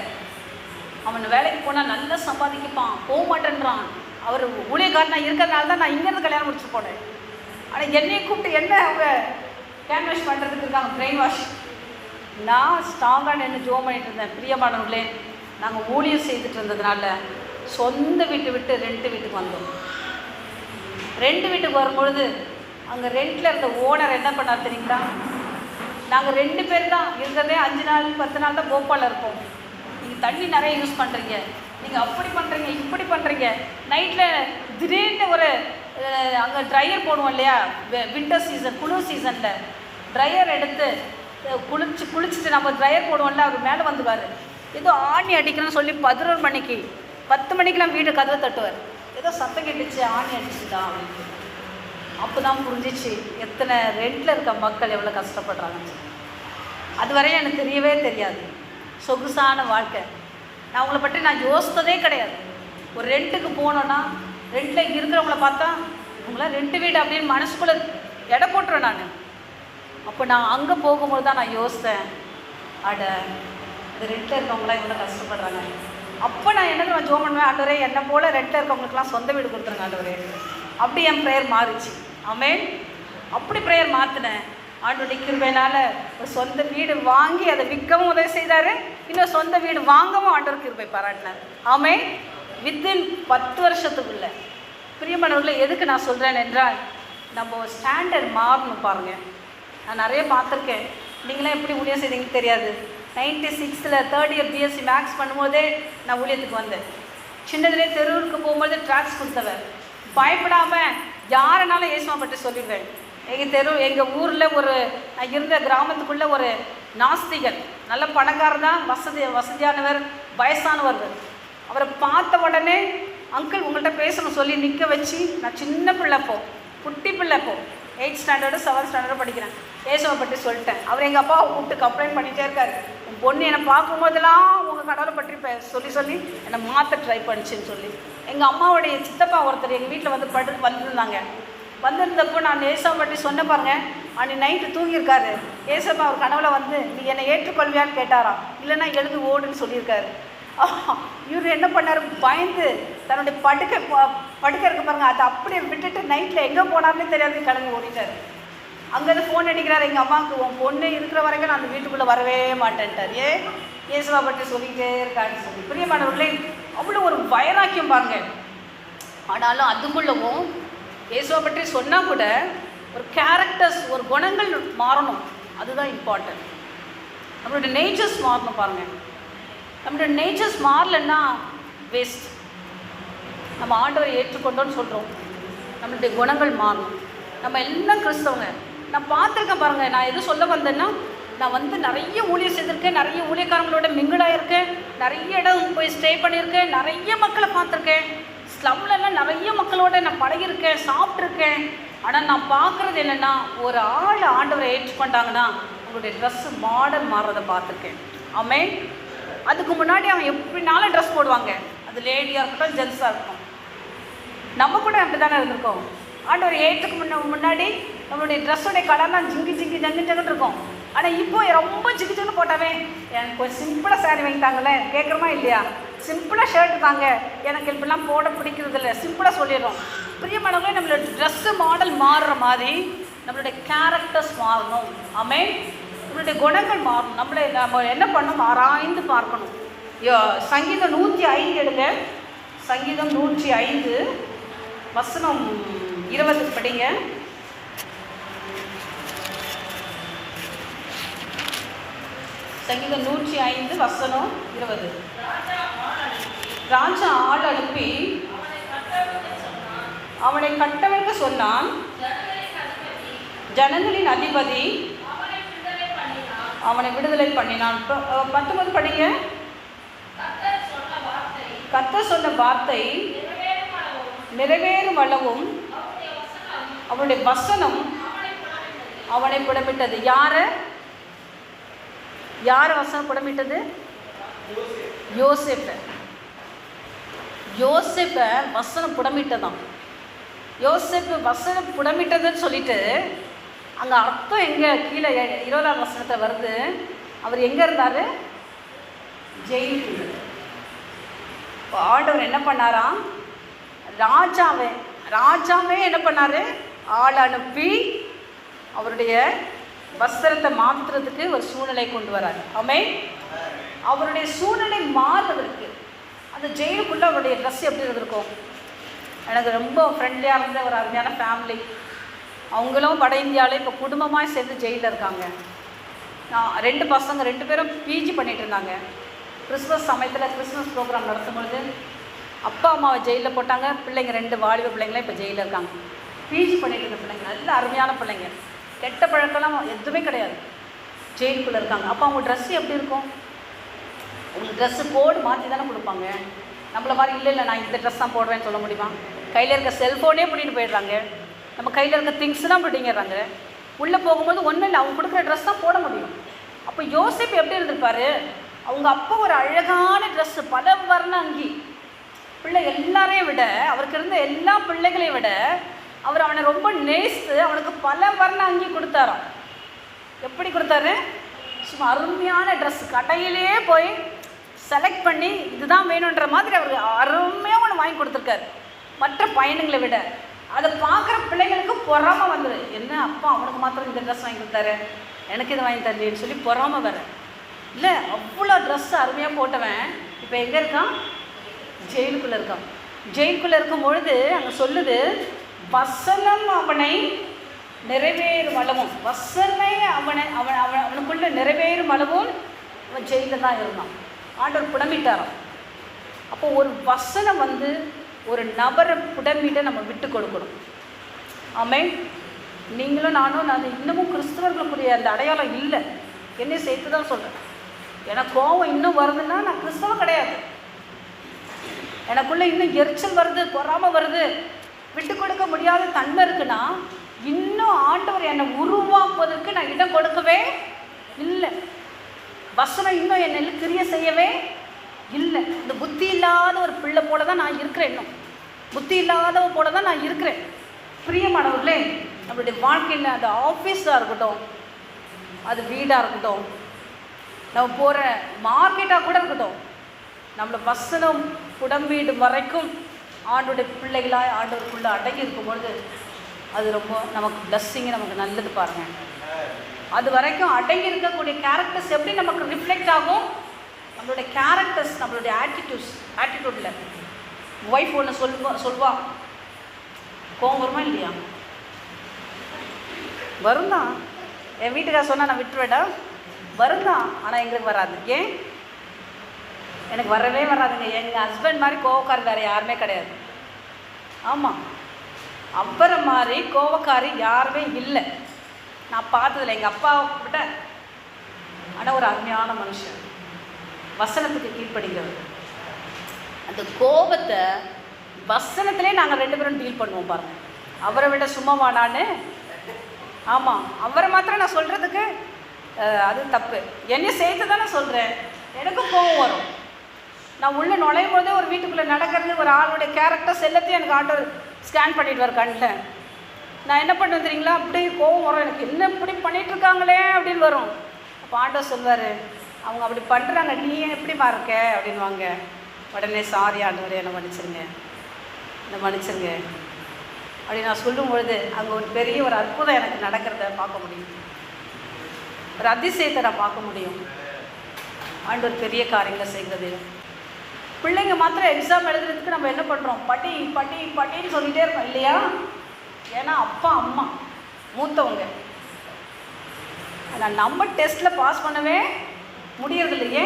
அவன் வேலைக்கு போனால் நல்லா சம்பாதிக்கப்பான், போக மாட்டேன்றான். அவர் ஊழியக்காரனாக இருக்கிறதுனால தான் நான் இங்கேருந்து கல்யாணம் முடிச்சு போனேன். ஆனால் என்னையை கூப்பிட்டு என்ன அவங்க கேன் வாஷ் பண்ணுறதுக்கு இருக்காங்க, பிரெயின் வாஷ். நான் ஸ்ட்ராங்காக நின்று ஜோம் பண்ணிட்டு இருந்தேன். பிரியமானவர்களே, நாங்கள் ஊழியம் செய்துட்டு இருந்ததுனால சொந்த வீட்டை விட்டு ரெண்ட் வீட்டுக்கு வந்தோம். ரெண்ட் வீட்டுக்கு வரும்பொழுது அங்கே ரெண்டில் இருந்த ஓனர் என்ன பண்ணார் தெரியுங்களா? நாங்கள் 2 பேர் தான் இருக்கிறதே, 5 நாள் 10 நாள் தான் போபாலில் இருப்போம். நீங்கள் தண்ணி நிறைய யூஸ் பண்ணுறீங்க, நீங்கள் அப்படி பண்ணுறீங்க, இப்படி பண்ணுறீங்க. நைட்டில் திடீர்னு ஒரு அங்கே ட்ரையர் போடுவோம் இல்லையா, வின்டர் சீசன், குளிர் சீசனில் ட்ரையர் எடுத்து குளிச்சுட்டு நம்ம ட்ரையர் போடுவோம்ல, அவர் மேலே வந்துடுவார். ஏதோ ஆணி அடிக்கணும்னு சொல்லி 11 மணிக்கு 10 மணிக்கெலாம் வீடு கதவை தட்டுவார். ஏதோ சத்தம் கேட்டுச்சு, ஆணி அடிச்சுதான் அப்படின்னு. அப்போ தான் புரிஞ்சிச்சு எத்தனை ரெண்டில் இருக்க மக்கள் எவ்வளோ கஷ்டப்படுறாங்கன்னு. அது வரையும் எனக்கு தெரியவே தெரியாது. சொகுசான வாழ்க்கை நான் உங்களை பற்றி நான் யோசித்ததே கிடையாது. ஒரு ரெண்ட்டுக்கு போனோன்னா ரெண்டில் இருக்கிறவங்கள பார்த்தா இவங்களாம் ரெண்டு வீடு அப்படின்னு மனசுக்குள்ளே எடை போட்டுருவேன் நான். அப்போ நான் அங்கே போகும்போது தான் நான் யோசித்தேன், அட இந்த ரெண்டில் இருக்கவங்களாம் இவ்வளோ கஷ்டப்படுறாங்க. அப்போ நான் என்ன ஜோம் பண்ணுவேன், ஆண்டவரே என்னை போல் ரெண்டில் இருக்கவங்களுக்குலாம் சொந்த வீடு கொடுத்துருங்க ஆண்டவரே. அப்படி என் ப்ரேயர் மாறிச்சு. ஆமென். அப்படி ப்ரேயர் மாற்றினேன். ஆண்டவருடைய கிருபையினால் ஒரு சொந்த வீடு வாங்கி அதை விற்கவும் உதவி செய்தார், இன்னும் சொந்த வீடு வாங்கவும் ஆண்டவர் கிருபை பாராட்டினார். ஆமென். வித்தின் 10 வருஷத்துக்குள்ள. பிரியமானவர்களே, எதுக்கு நான் சொல்கிறேன் என்றால், நம்ம ஸ்டாண்டர்ட் மாறணும் பாருங்கள். நான் நிறைய பார்த்துருக்கேன். நீங்களாம் எப்படி ஊழியம் செய்தீங்கன்னு தெரியாது. 96ல் 3rd இயர் BSc மேக்ஸ் பண்ணும்போதே நான் ஊழியத்துக்கு வந்தேன். சின்னதுலேயே தெருவுக்கு போகும்போது ட்ராக்ஸ் கொடுத்தவன். பயப்படாமல் யாருனாலும் இயேசுவை பற்றி சொல்லிடுவேன். எங்கள் ஊரில் நான் இருந்த கிராமத்துக்குள்ளே ஒரு நாஸ்திகன், நல்ல பணக்காரர் தான், வசதியானவர், வயசானவர். அவரை பார்த்த உடனே அங்கிள் உங்கள்கிட்ட பேசணும் சொல்லி நிற்க வச்சு, நான் சின்ன பிள்ளைப்போ, குட்டி பிள்ளைப்போ 8th ஸ்டாண்டர்டு 7th ஸ்டாண்டர்டு படிக்கிறேன், இயேசுவை பற்றி சொல்லிட்டேன். அவர் எங்கள் அப்பாவை கூப்பிட்டு கம்ப்ளைண்ட் பண்ணிகிட்டே இருக்கார். உன் பொண்ணு என்னை பார்க்கும்போதெல்லாம் உங்கள் கடவுளை பற்றி சொல்லி என்னை மாற்ற ட்ரை பண்ணிச்சுன்னு சொல்லி. எங்கள் அம்மாவுடைய சித்தப்பா ஒருத்தர் எங்கள் வீட்டில் வந்திருந்தாங்க. வந்திருந்தப்போ நான் ஏசப்பா பற்றி சொன்ன பாருங்க. அன்றைக்கி நைட்டு தூங்கியிருக்காரு. ஏசப்பா அவர் கனவுல நீ என்னை ஏற்றுக்கொள்வியான்னு கேட்டாராம். இல்லைன்னா எழுந்து ஓடுன்னு சொல்லியிருக்காரு. இவர் என்ன பண்ணார், பயந்து தன்னுடைய படுக்கை இருக்க பாருங்க, அதை அப்படியே விட்டுட்டு நைட்டில் எங்கே போனார்னே தெரியாது கிளம்பி ஓடிட்டார். அங்கேருந்து ஃபோன் அடிக்கிறார் எங்கள் அம்மாவுக்கு, உன் பொண்ணு இருக்கிற வரைக்கும் நான் அந்த வீட்டுக்குள்ளே வரவே மாட்டேன்ட்டார். ஏசுவா பற்றி சொல்லிகிட்டே இருக்கான்னு சொல்லி. பிரியமானவர்களே, அவ்வளோ ஒரு வைராக்கியம் பாருங்க. ஆனாலும் அதுக்குள்ளவும் இயேசுவை பற்றி சொன்னால் கூட ஒரு கேரக்டர்ஸ், ஒரு குணங்கள் மாறணும். அதுதான் இம்பார்ட்டன்ட். நம்மளுடைய நேச்சர்ஸ் மாறணும் பாருங்கள். நம்மளுடைய நேச்சர்ஸ் மாறலன்னா வேஸ்ட். நம்ம ஆண்டவரை ஏற்றுக்கொண்டோன்னு சொல்கிறோம், நம்மளுடைய குணங்கள் மாறணும். நம்ம எல்லாம் கிறிஸ்தவங்க. நான் பார்த்துருக்கேன் பாருங்கள். நான் எது சொல்ல வந்தேன்னா, நான் நிறைய ஊழியர் செய்திருக்கேன், நிறைய ஊழியக்காரங்களோட மிங்கிளாயிருக்கேன், நிறைய இடம் போய் ஸ்டே பண்ணியிருக்கேன், நிறைய மக்களை பார்த்துருக்கேன், ஸ்லம்லெல்லாம் நிறைய மக்களோட நான் பழகிருக்கேன், சாப்பிட்ருக்கேன். ஆனால் நான் பார்க்குறது என்னென்னா, ஒரு ஆள் ஆண்டவரை ஏற்றுக்கொண்டாங்கன்னா அவங்களுடைய ட்ரெஸ்ஸு மாடல் மாறுறதை பார்த்துருக்கேன். ஆமென். அதுக்கு முன்னாடி அவன் எப்படினாலும் ட்ரெஸ் போடுவாங்க, அது லேடியாக இருக்கட்டும் ஜென்ஸாக இருக்கட்டும். நம்ம கூட அப்படி தானே இருந்திருக்கோம். ஆண்டவர் ஏற்றுக்கு முன்னாடி நம்மளுடைய ட்ரெஸ்ஸோடைய கலர்லாம் ஜங்குன்னு இருக்கும். ஆனால் இப்போ ரொம்ப ஜிங்கு போட்டாவே, எனக்கு கொஞ்சம் சிம்பிளாக சாரீ வாங்கிட்டாங்களே கேட்குறோமா இல்லையா? சிம்பிளாக ஷர்ட்டு தாங்க, எனக்கு இப்படிலாம் போட பிடிக்கிறது இல்லை, சிம்பிளாக சொல்லிடுறோம். பிரியமானவங்களே, நம்மளோட ட்ரெஸ்ஸு மாடல் மாறுற மாதிரி நம்மளுடைய கேரக்டர்ஸ் மாறணும். ஆமென். நம்மளுடைய குணங்கள் மாறணும். நம்ம என்ன பண்ணணும், ஆராய்ந்து பார்க்கணும். சங்கீதம் 105 எடுங்க. சங்கீதம் 105 வசனம் 20 படிங்க. சங்கீதம் 105 வசனம் 20. ராஜா ஆள் அனுப்பி அவனை கட்டவிழ்க்க சொன்னான். ஜனங்களின் அதிபதி அவனை விடுதலை பண்ணினான். 19 படிங்க. கர்த்தர் சொன்ன வார்த்தை நிறைவேறும் அளவும் அவனுடைய வசனம் அவனை புடமிட்டது. யார வசனம் புடமிட்டது? யோசேப்ப வசனம் புடமிட்டதான். யோசேப்பு வசனம் புடமிட்டதுன்னு சொல்லிட்டு அங்கே அர்த்தம் எங்கே கீழே 20ஆம் வசனத்தில் வருது. அவர் எங்கே இருந்தார்? ஜெயிலுக்குள்ள. ஆண்டவர் என்ன பண்ணாராம்? ராஜாவே என்ன பண்ணார்? ஆள் அனுப்பி அவருடைய வஸ்திரத்தை மாற்றுறதுக்கு ஒரு சூழ்நிலை கொண்டு வராரு. ஆமென். அவருடைய சூழ்நிலை மாறுவதற்கு அந்த ஜெயிலுக்குள்ளே அவருடைய ட்ரெஸ் எப்படி இருந்திருக்கும்? எனக்கு ரொம்ப ஃப்ரெண்ட்லியாக இருந்த ஒரு அருமையான ஃபேமிலி. அவங்களும் வட இந்தியாவில் இப்போ குடும்பமாக சேர்ந்து ஜெயிலில் இருக்காங்க. நான் 2 பசங்க 2 பேரும் பிஜி பண்ணிகிட்டு இருந்தாங்க. கிறிஸ்மஸ் சமயத்தில் கிறிஸ்மஸ் ப்ரோக்ராம் நடத்தும் பொழுது அப்பா அம்மாவை ஜெயிலில் போட்டாங்க. பிள்ளைங்க 2 வாலிப பிள்ளைங்களாம் இப்போ ஜெயிலில் இருக்காங்க. பிஜி பண்ணிகிட்டு இருந்த பிள்ளைங்க, நல்ல அருமையான பிள்ளைங்க, கெட்ட பழக்கெல்லாம் எதுவுமே கிடையாது, ஜெயிலுக்குள்ளே இருக்காங்க. அப்போ அவங்க ட்ரெஸ்ஸு எப்படி இருக்கும்? உங்களுக்கு ட்ரெஸ்ஸு கோடு மாற்றி தானே கொடுப்பாங்க. நம்மளை மாதிரி இல்லை நான் இந்த ட்ரெஸ் தான் போடுவேன்னு சொல்ல முடியுமா? கையில் இருக்க செல்ஃபோனே பிடிட்டு போயிடுறாங்க. நம்ம கையில் இருக்க திங்ஸ்லாம் பிடிங்கிறாங்க. உள்ளே போகும்போது ஒன்றும் இல்லை, அவங்க கொடுக்குற ட்ரெஸ் தான் போட முடியும். அப்போ யோசேப்பு எப்படி இருந்திருப்பார்? அவங்க அப்பா ஒரு அழகான ட்ரெஸ்ஸு, பல வர்ண அங்கி. பிள்ளை எல்லாரையும் விட, அவருக்கு இருந்த எல்லா பிள்ளைகளையும் விட அவர் அவனை ரொம்ப நேசித்து அவனுக்கு பல வர்ண அங்கி கொடுத்தாராம். எப்படி கொடுத்தாரு? சும்மா அருமையான ட்ரெஸ், கடையிலே போய் செலக்ட் பண்ணி இதுதான் வேணுன்ற மாதிரி அவருக்கு அருமையாக ஒன்று வாங்கி கொடுத்துருக்காரு. மற்ற பையனுங்களை விட அதை பார்க்குற பிள்ளைங்களுக்கு பொறாமல் வந்துடு. என்ன அப்பா அவனுக்கு மாத்திரம் இந்த ட்ரெஸ் வாங்கி கொடுத்தாரு, எனக்கு இது வாங்கி தரலன்னு சொல்லி பொறாமல் வர இல்லை. அவ்வளோ ட்ரெஸ் அருமையாக போட்டவன் இப்போ எங்கே இருக்கான்? ஜெயிலுக்குள்ளே இருக்கான். ஜெயிலுக்குள்ளே இருக்கும் பொழுது அங்கே சொல்லுது, வசனம் அவனை நிறைவேறும் அளவும், வசனை அவனுக்குள்ள நிறைவேறும் அளவும் அவன் ஜெயிலில் தான் இருந்தான். ஆண்டவர் புடமிட்டாராம். அப்போ ஒரு வசனம் ஒரு நபரை புடமிட்ட நம்ம விட்டு கொடுக்கணும். ஆமென். நீங்களும் நானும் இன்னமும் கிறிஸ்தவர்களுக்குரிய அந்த அடையாளம் இல்லை. என்னை சேர்த்து தான் சொல்கிறேன். எனக்கு கோவம் இன்னும் வருதுன்னா நான் கிறிஸ்தவம் கிடையாது. எனக்குள்ளே இன்னும் எரிச்சல் வருது, பொறாமை வருது, விட்டு கொடுக்க முடியாத தன்மை இருக்குன்னா இன்னும் ஆண்டவர் என்னை உருவாக்குவதற்கு நான் இடம் கொடுக்கவே இல்லை. வசனம் இன்னும் என்னை கிரிய செய்யவே இல்லை. இந்த புத்தி இல்லாத ஒரு பிள்ளை போல தான் நான் இருக்கிறேன். இன்னும் புத்தி இல்லாதவ போல தான் நான் இருக்கிறேன். பிரியமானவர்களே, நம்மளுடைய வாழ்க்கையில் அது ஆஃபீஸாக இருக்கட்டும், அது வீடாக இருக்கட்டும், நம்ம போகிற மார்க்கெட்டாக கூட இருக்கட்டும், நம்மளை வசனம் புடம்பிடும் வரைக்கும் ஆண்டோடைய பிள்ளைகளாக ஆண்டவருக்குள்ளே அடங்கி இருக்கும்பொழுது அது ரொம்ப நமக்கு பிளஸ்ஸிங்கு, நமக்கு நல்லது. பாருங்கள், அது வரைக்கும் அடங்கி இருக்கக்கூடிய கேரக்டர்ஸ் எப்படி நமக்கு ரிஃப்ளெக்ட் ஆகும்? நம்மளுடைய கேரக்டர்ஸ், நம்மளுடைய ஆட்டிடியூடில். ஒய்ஃப் ஒன்று சொல்வா, கோவம் வருமா இல்லையா? வரும் தான். என் வீட்டுக்கார சொன்னால் நான் விட்டுருவேடா, வரும் தான். ஆனால் எங்களுக்கு வராது. ஏன்? எனக்கு வரவே வராதுங்க. எங்கள் ஹஸ்பண்ட் மாதிரி கோவக்காரி வேறு யாருமே கிடையாது. ஆமாம், அவரை மாதிரி கோவக்காரி யாருமே இல்லை, நான் பார்த்ததில்லை. எங்கள் அப்பாவை விட. ஆனால் ஒரு அருமையான மனுஷன், வசனத்துக்கு கீழ்ப்படுகிறவர். அந்த கோபத்தை வசனத்திலே நாங்கள் 2 பேரும் டீல் பண்ணுவோம். பாருங்கள், அவரை விட சும்மாவா நான்? ஆமாம், அவரை மாத்திரம் நான் சொல்கிறதுக்கு அது தப்பு. என்னை சேர்த்து தானே சொல்கிறேன். எனக்கும் கோபம் வரும். நான் உள்ளே நுழையும் போதே ஒரு வீட்டுக்குள்ளே நடக்கிறது, ஒரு ஆளுடைய கேரக்டர்ஸ் எல்லாத்தையும் எனக்கு ஆண்டவர் ஸ்கேன் பண்ணிட்டு வர கண்டேன். நான் என்ன பண்ணுவேன் தெரியுங்களா? அப்படியே கோவம் வரும் எனக்கு. என்ன இப்படி பண்ணிகிட்ருக்காங்களே அப்படின்னு வரும். அப்போ ஆண்டவர் சொல்வார், அவங்க அப்படி பண்ணுறாங்க, நீ எப்படிமா இருக்க அப்படின்வாங்க. உடனே சாரி ஆண்டவரே, என்னை மன்னிச்சிருங்க, என்னை மன்னிச்சிருங்க அப்படின்னு நான் சொல்லும் பொழுது அங்கே ஒரு பெரிய ஒரு அற்புதம் எனக்கு நடக்கிறத பார்க்க முடியும். ஒரு அதிசயத்தை நான் பார்க்க முடியும். ஆண்டவர் பெரிய காரியங்களை செய்கிறது. பிள்ளைங்க மாத்திரம் எக்ஸாம் எழுதுறதுக்கு நம்ம என்ன பண்ணுறோம்? படி படி படின்னு சொல்லிகிட்டே இருக்கோம் இல்லையா? ஏன்னா அப்பா அம்மா மூத்தவங்க. ஆனால் நம்ம டெஸ்ட்டில் பாஸ் பண்ணவே முடியறதில்லையே.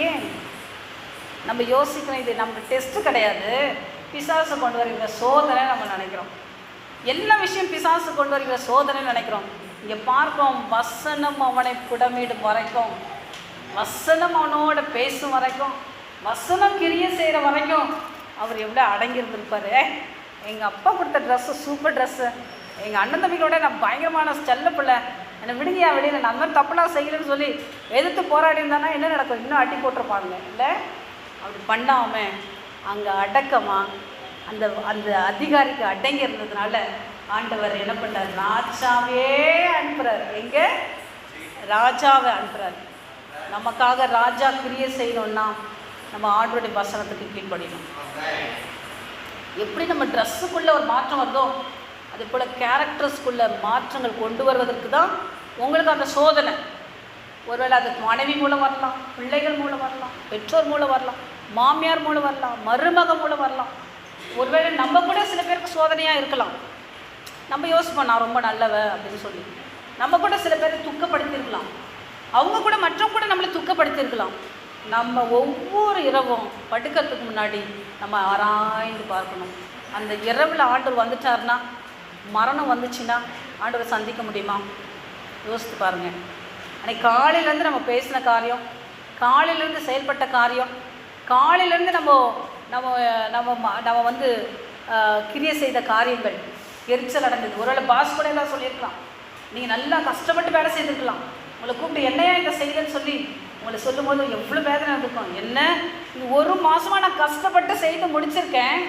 ஏன்? நம்ம யோசிக்கிறோம், இது நம்ம டெஸ்ட்டு கிடையாது, பிசாசு கொண்டு வருகிற சோதனை நம்ம நினைக்கிறோம். எல்லா விஷயம் பிசாசு கொண்டு வருகிற சோதனை நினைக்கிறோம். இங்கே பார்க்கிறோம், வசனம் அவனை புடமிடும் வரைக்கும், வசனம் அவனோட பேசும் வரைக்கும், வசனம் கிரிய செய்கிற வரைக்கும் அவர் எவ்வளோ அடங்கியிருந்திருப்பார். எங்கள் அப்பா கொடுத்த ட்ரெஸ்ஸு சூப்பர் ட்ரெஸ்ஸு, எங்கள் அண்ணன் தம்பிகளோட நான் பயங்கரமான செல்ல பிள்ளை, என்னை விடுங்கயா வெளியில், நான் அந்த மாதிரி தப்புலாம் செய்யலைன்னு சொல்லி எதிர்த்து போராடி இருந்தானா என்ன நடக்கும்? இன்னும் அடி போட்டிருப்பாங்க இல்லை? அப்படி பண்ணாமல் அங்கே அடக்கமாக அந்த அந்த அதிகாரிக்கு அடங்கி இருந்ததுனால ஆண்டவர் என்ன பண்ணுறார்? ராஜாவே அனுப்புகிறார். எங்கே? ராஜாவை அனுப்புகிறார். நமக்காக ராஜா கிரியை செய்யணும்னா நம்ம ஆண்டவருடைய வசனத்துக்கு கீழ்ப்படியணும். எப்படி நம்ம ட்ரெஸ்ஸுக்குள்ளே ஒரு மாற்றம் வருதோ அதே போல் கேரக்டர்ஸ்குள்ளே மாற்றங்கள் கொண்டு வருவதற்கு தான் உங்களுக்கு அந்த சோதனை. ஒருவேளை அது மனைவி மூலம் வரலாம், பிள்ளைகள் மூலம் வரலாம், பெற்றோர் மூலம் வரலாம், மாமியார் மூலம் வரலாம், மருமக மூலம் வரலாம். ஒருவேளை நம்ம கூட சில பேருக்கு சோதனையாக இருக்கலாம். நம்ம யோசிப்போம் நான் ரொம்ப நல்லவ அப்படின்னு சொல்லி நம்ம கூட சில பேர் துக்கப்படுத்தியிருக்கலாம். அவங்க கூட மற்றவங்க கூட நம்மளை துக்கப்படுத்தியிருக்கலாம். நம்ம ஒவ்வொரு இரவும் படுக்கிறதுக்கு முன்னாடி நம்ம ஆராய்ந்து பார்க்கணும். அந்த இரவில் ஆண்டவர் வந்துட்டார்னா, மரணம் வந்துச்சுன்னா ஆண்டவர் சந்திக்க முடியுமா? யோசித்து பாருங்கள். அன்றைக்கி காலையிலேருந்து நம்ம பேசின காரியம், காலையிலேருந்து செயல்பட்ட காரியம், காலையிலேருந்து நம்ம நம்ம நம்ம நம்ம வந்து கிரியை செய்த காரியங்கள் எரிச்சல் அடைஞ்சது. ஒருவேளை பாஸ் கூட எல்லாம் சொல்லியிருக்கலாம், நீங்கள் நல்லா கஷ்டப்பட்டு வேலை செய்திருக்கலாம். உங்களை கூப்பிட்டு என்னையா இதை செய்யுதுன்னு சொல்லி உங்களை சொல்லும் போது எவ்வளோ வேதனை இருக்கும். என்ன இது 1 மாதமாக நான் கஷ்டப்பட்டு செய்து முடிச்சிருக்கேன்,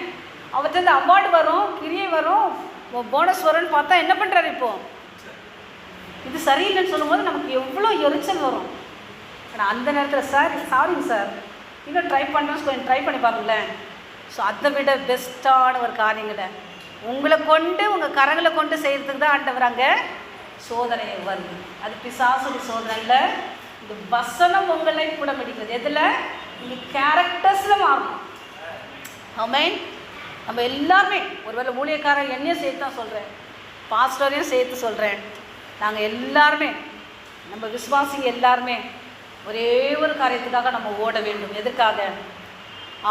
அவர்கிட்ட அவார்டு வரும், கிரியை வரும், போனஸ் வரும்னு பார்த்தா என்ன பண்ணுறாரு இப்போது? இது சரியில்லைன்னு சொல்லும்போது நமக்கு எவ்வளோ எரிச்சல் வரும். ஆனால் அந்த நேரத்தில் சாரிங்க சார், இன்னும் ட்ரை பண்ணுறேன்னு கொஞ்சம் ட்ரை பண்ணி பாருங்களேன். ஸோ அதை விட பெஸ்ட்டான ஒரு காரியங்களை உங்களை கொண்டு உங்கள் கரங்களை கொண்டு செய்கிறதுக்கு தான் ஆண்டவர் அங்கே சோதனை வருது. அது பிசாசுடைய சோதனை இல்லை, இந்த வசனம் உங்களை கூட பிடிக்கிறது. எதில்? இங்கே கேரக்டர்ஸில் மாறணும். ஆமென். நம்ம எல்லாருமே ஒருவேளை ஊழியக்காரன் என்னையும் சேர்த்து தான் சொல்கிறேன், பாஸ்டரையும் சேர்த்து சொல்கிறேன், நாங்கள் எல்லாருமே நம்ம விசுவாசிங்க எல்லாருமே ஒரே ஒரு காரியத்துக்காக நம்ம ஓட வேண்டும். எதற்காக?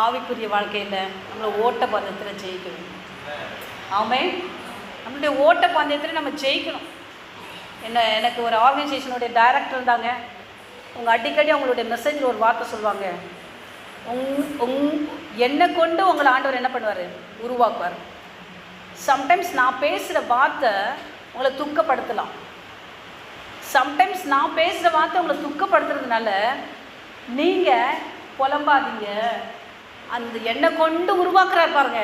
ஆவிக்குரிய வாழ்க்கையில் நம்மளை ஓட்ட பந்தயத்தில் ஜெயிக்க வேண்டும். ஆமென். நம்மளுடைய ஓட்ட பந்தயத்தில் நம்ம ஜெயிக்கணும். எனக்கு ஒரு ஆர்கனைசேஷனுடைய டைரக்டர் இருந்தாங்க. அவங்க அடிக்கடி அவங்களுடைய மெசேஜில் ஒரு வார்த்தை சொல்லுவாங்க, என்னை கொண்டு உங்களை ஆண்டவர் என்ன பண்ணுவார்? உருவாக்குவார். சம்டைம்ஸ் நான் பேசுகிற வார்த்தை உங்களை துக்கப்படுத்தலாம். சம்டைம்ஸ் நான் பேசுகிற வார்த்தை உங்களை துக்கப்படுத்துறதுனால நீங்கள் புலம்பாதீங்க. அந்த என்னை கொண்டு உருவாக்குறாரு பாருங்க,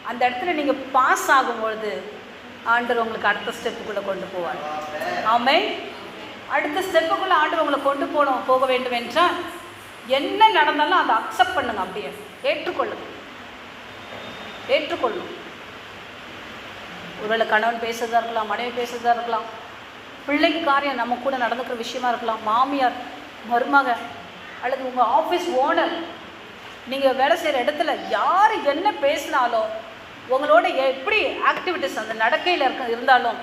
அந்த இடத்துல நீங்கள் பாஸ் ஆகும்பொழுது ஆண்டவர் உங்களுக்கு அடுத்த ஸ்டெப்புக்குள்ளே கொண்டு போவார். ஆமென். அடுத்த ஸ்டெப்புக்குள்ளே ஆண்டவர் உங்களை கொண்டு போக வேண்டும் என்றால் என்ன நடந்தாலும் அதை அக்செப்ட் பண்ணுங்க, அப்படியே ஏற்றுக்கொள்ளும். ஒருவேளை கணவன் பேசுறதா இருக்கலாம், மனைவி பேசுறதா இருக்கலாம், பிள்ளைக்கு காரியம் நம்ம கூட நடந்துக்கிற விஷயமா இருக்கலாம், மாமியார், மருமக, அல்லது உங்கள் ஆஃபீஸ் ஓனர், நீங்கள் வேலை செய்கிற இடத்துல யார் என்ன பேசினாலும் உங்களோட எப்படி ஆக்டிவிட்டிஸ் அந்த நடக்கையில் இருந்தாலும்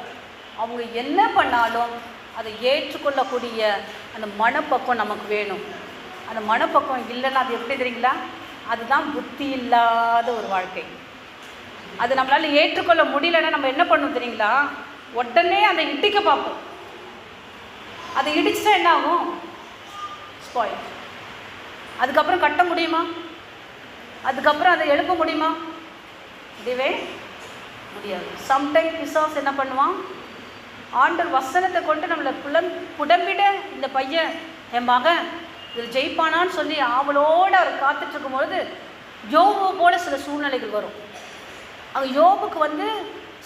அவங்க என்ன பண்ணாலும் அதை ஏற்றுக்கொள்ளக்கூடிய அந்த மனப்பக்குவம் நமக்கு வேணும். அந்த மனப்பக்குவம் இல்லைன்னா அது எப்படி தெரியுங்களா? அதுதான் புத்தி இல்லாத ஒரு வாழ்க்கை. அது நம்மளால் ஏற்றுக்கொள்ள முடியலன்னா நம்ம என்ன பண்ணணும் தெரியுங்களா? உடனே அதை இடிக்க பார்ப்போம். அதை இடிச்சுட்டா என்ன ஆகும்? ஸ்பாயில். அதுக்கப்புறம் கட்ட முடியுமா? அதுக்கப்புறம் அதை எழுப்ப முடியுமா? இதுவே முடியாது. சம்டைம் பிசாஸ் என்ன பண்ணுவான்? ஆண்டவர் வசனத்தை கொண்டு நம்மளை புடம்பிட, இந்த பையன் என் மகன் இதில் ஜெயிப்பானான்னு சொல்லி அவளோடு அவர் காத்துட்ருக்கும்பொழுது யோபு போல சில சூழ்நிலைகள் வரும். அங்கே யோபுக்கு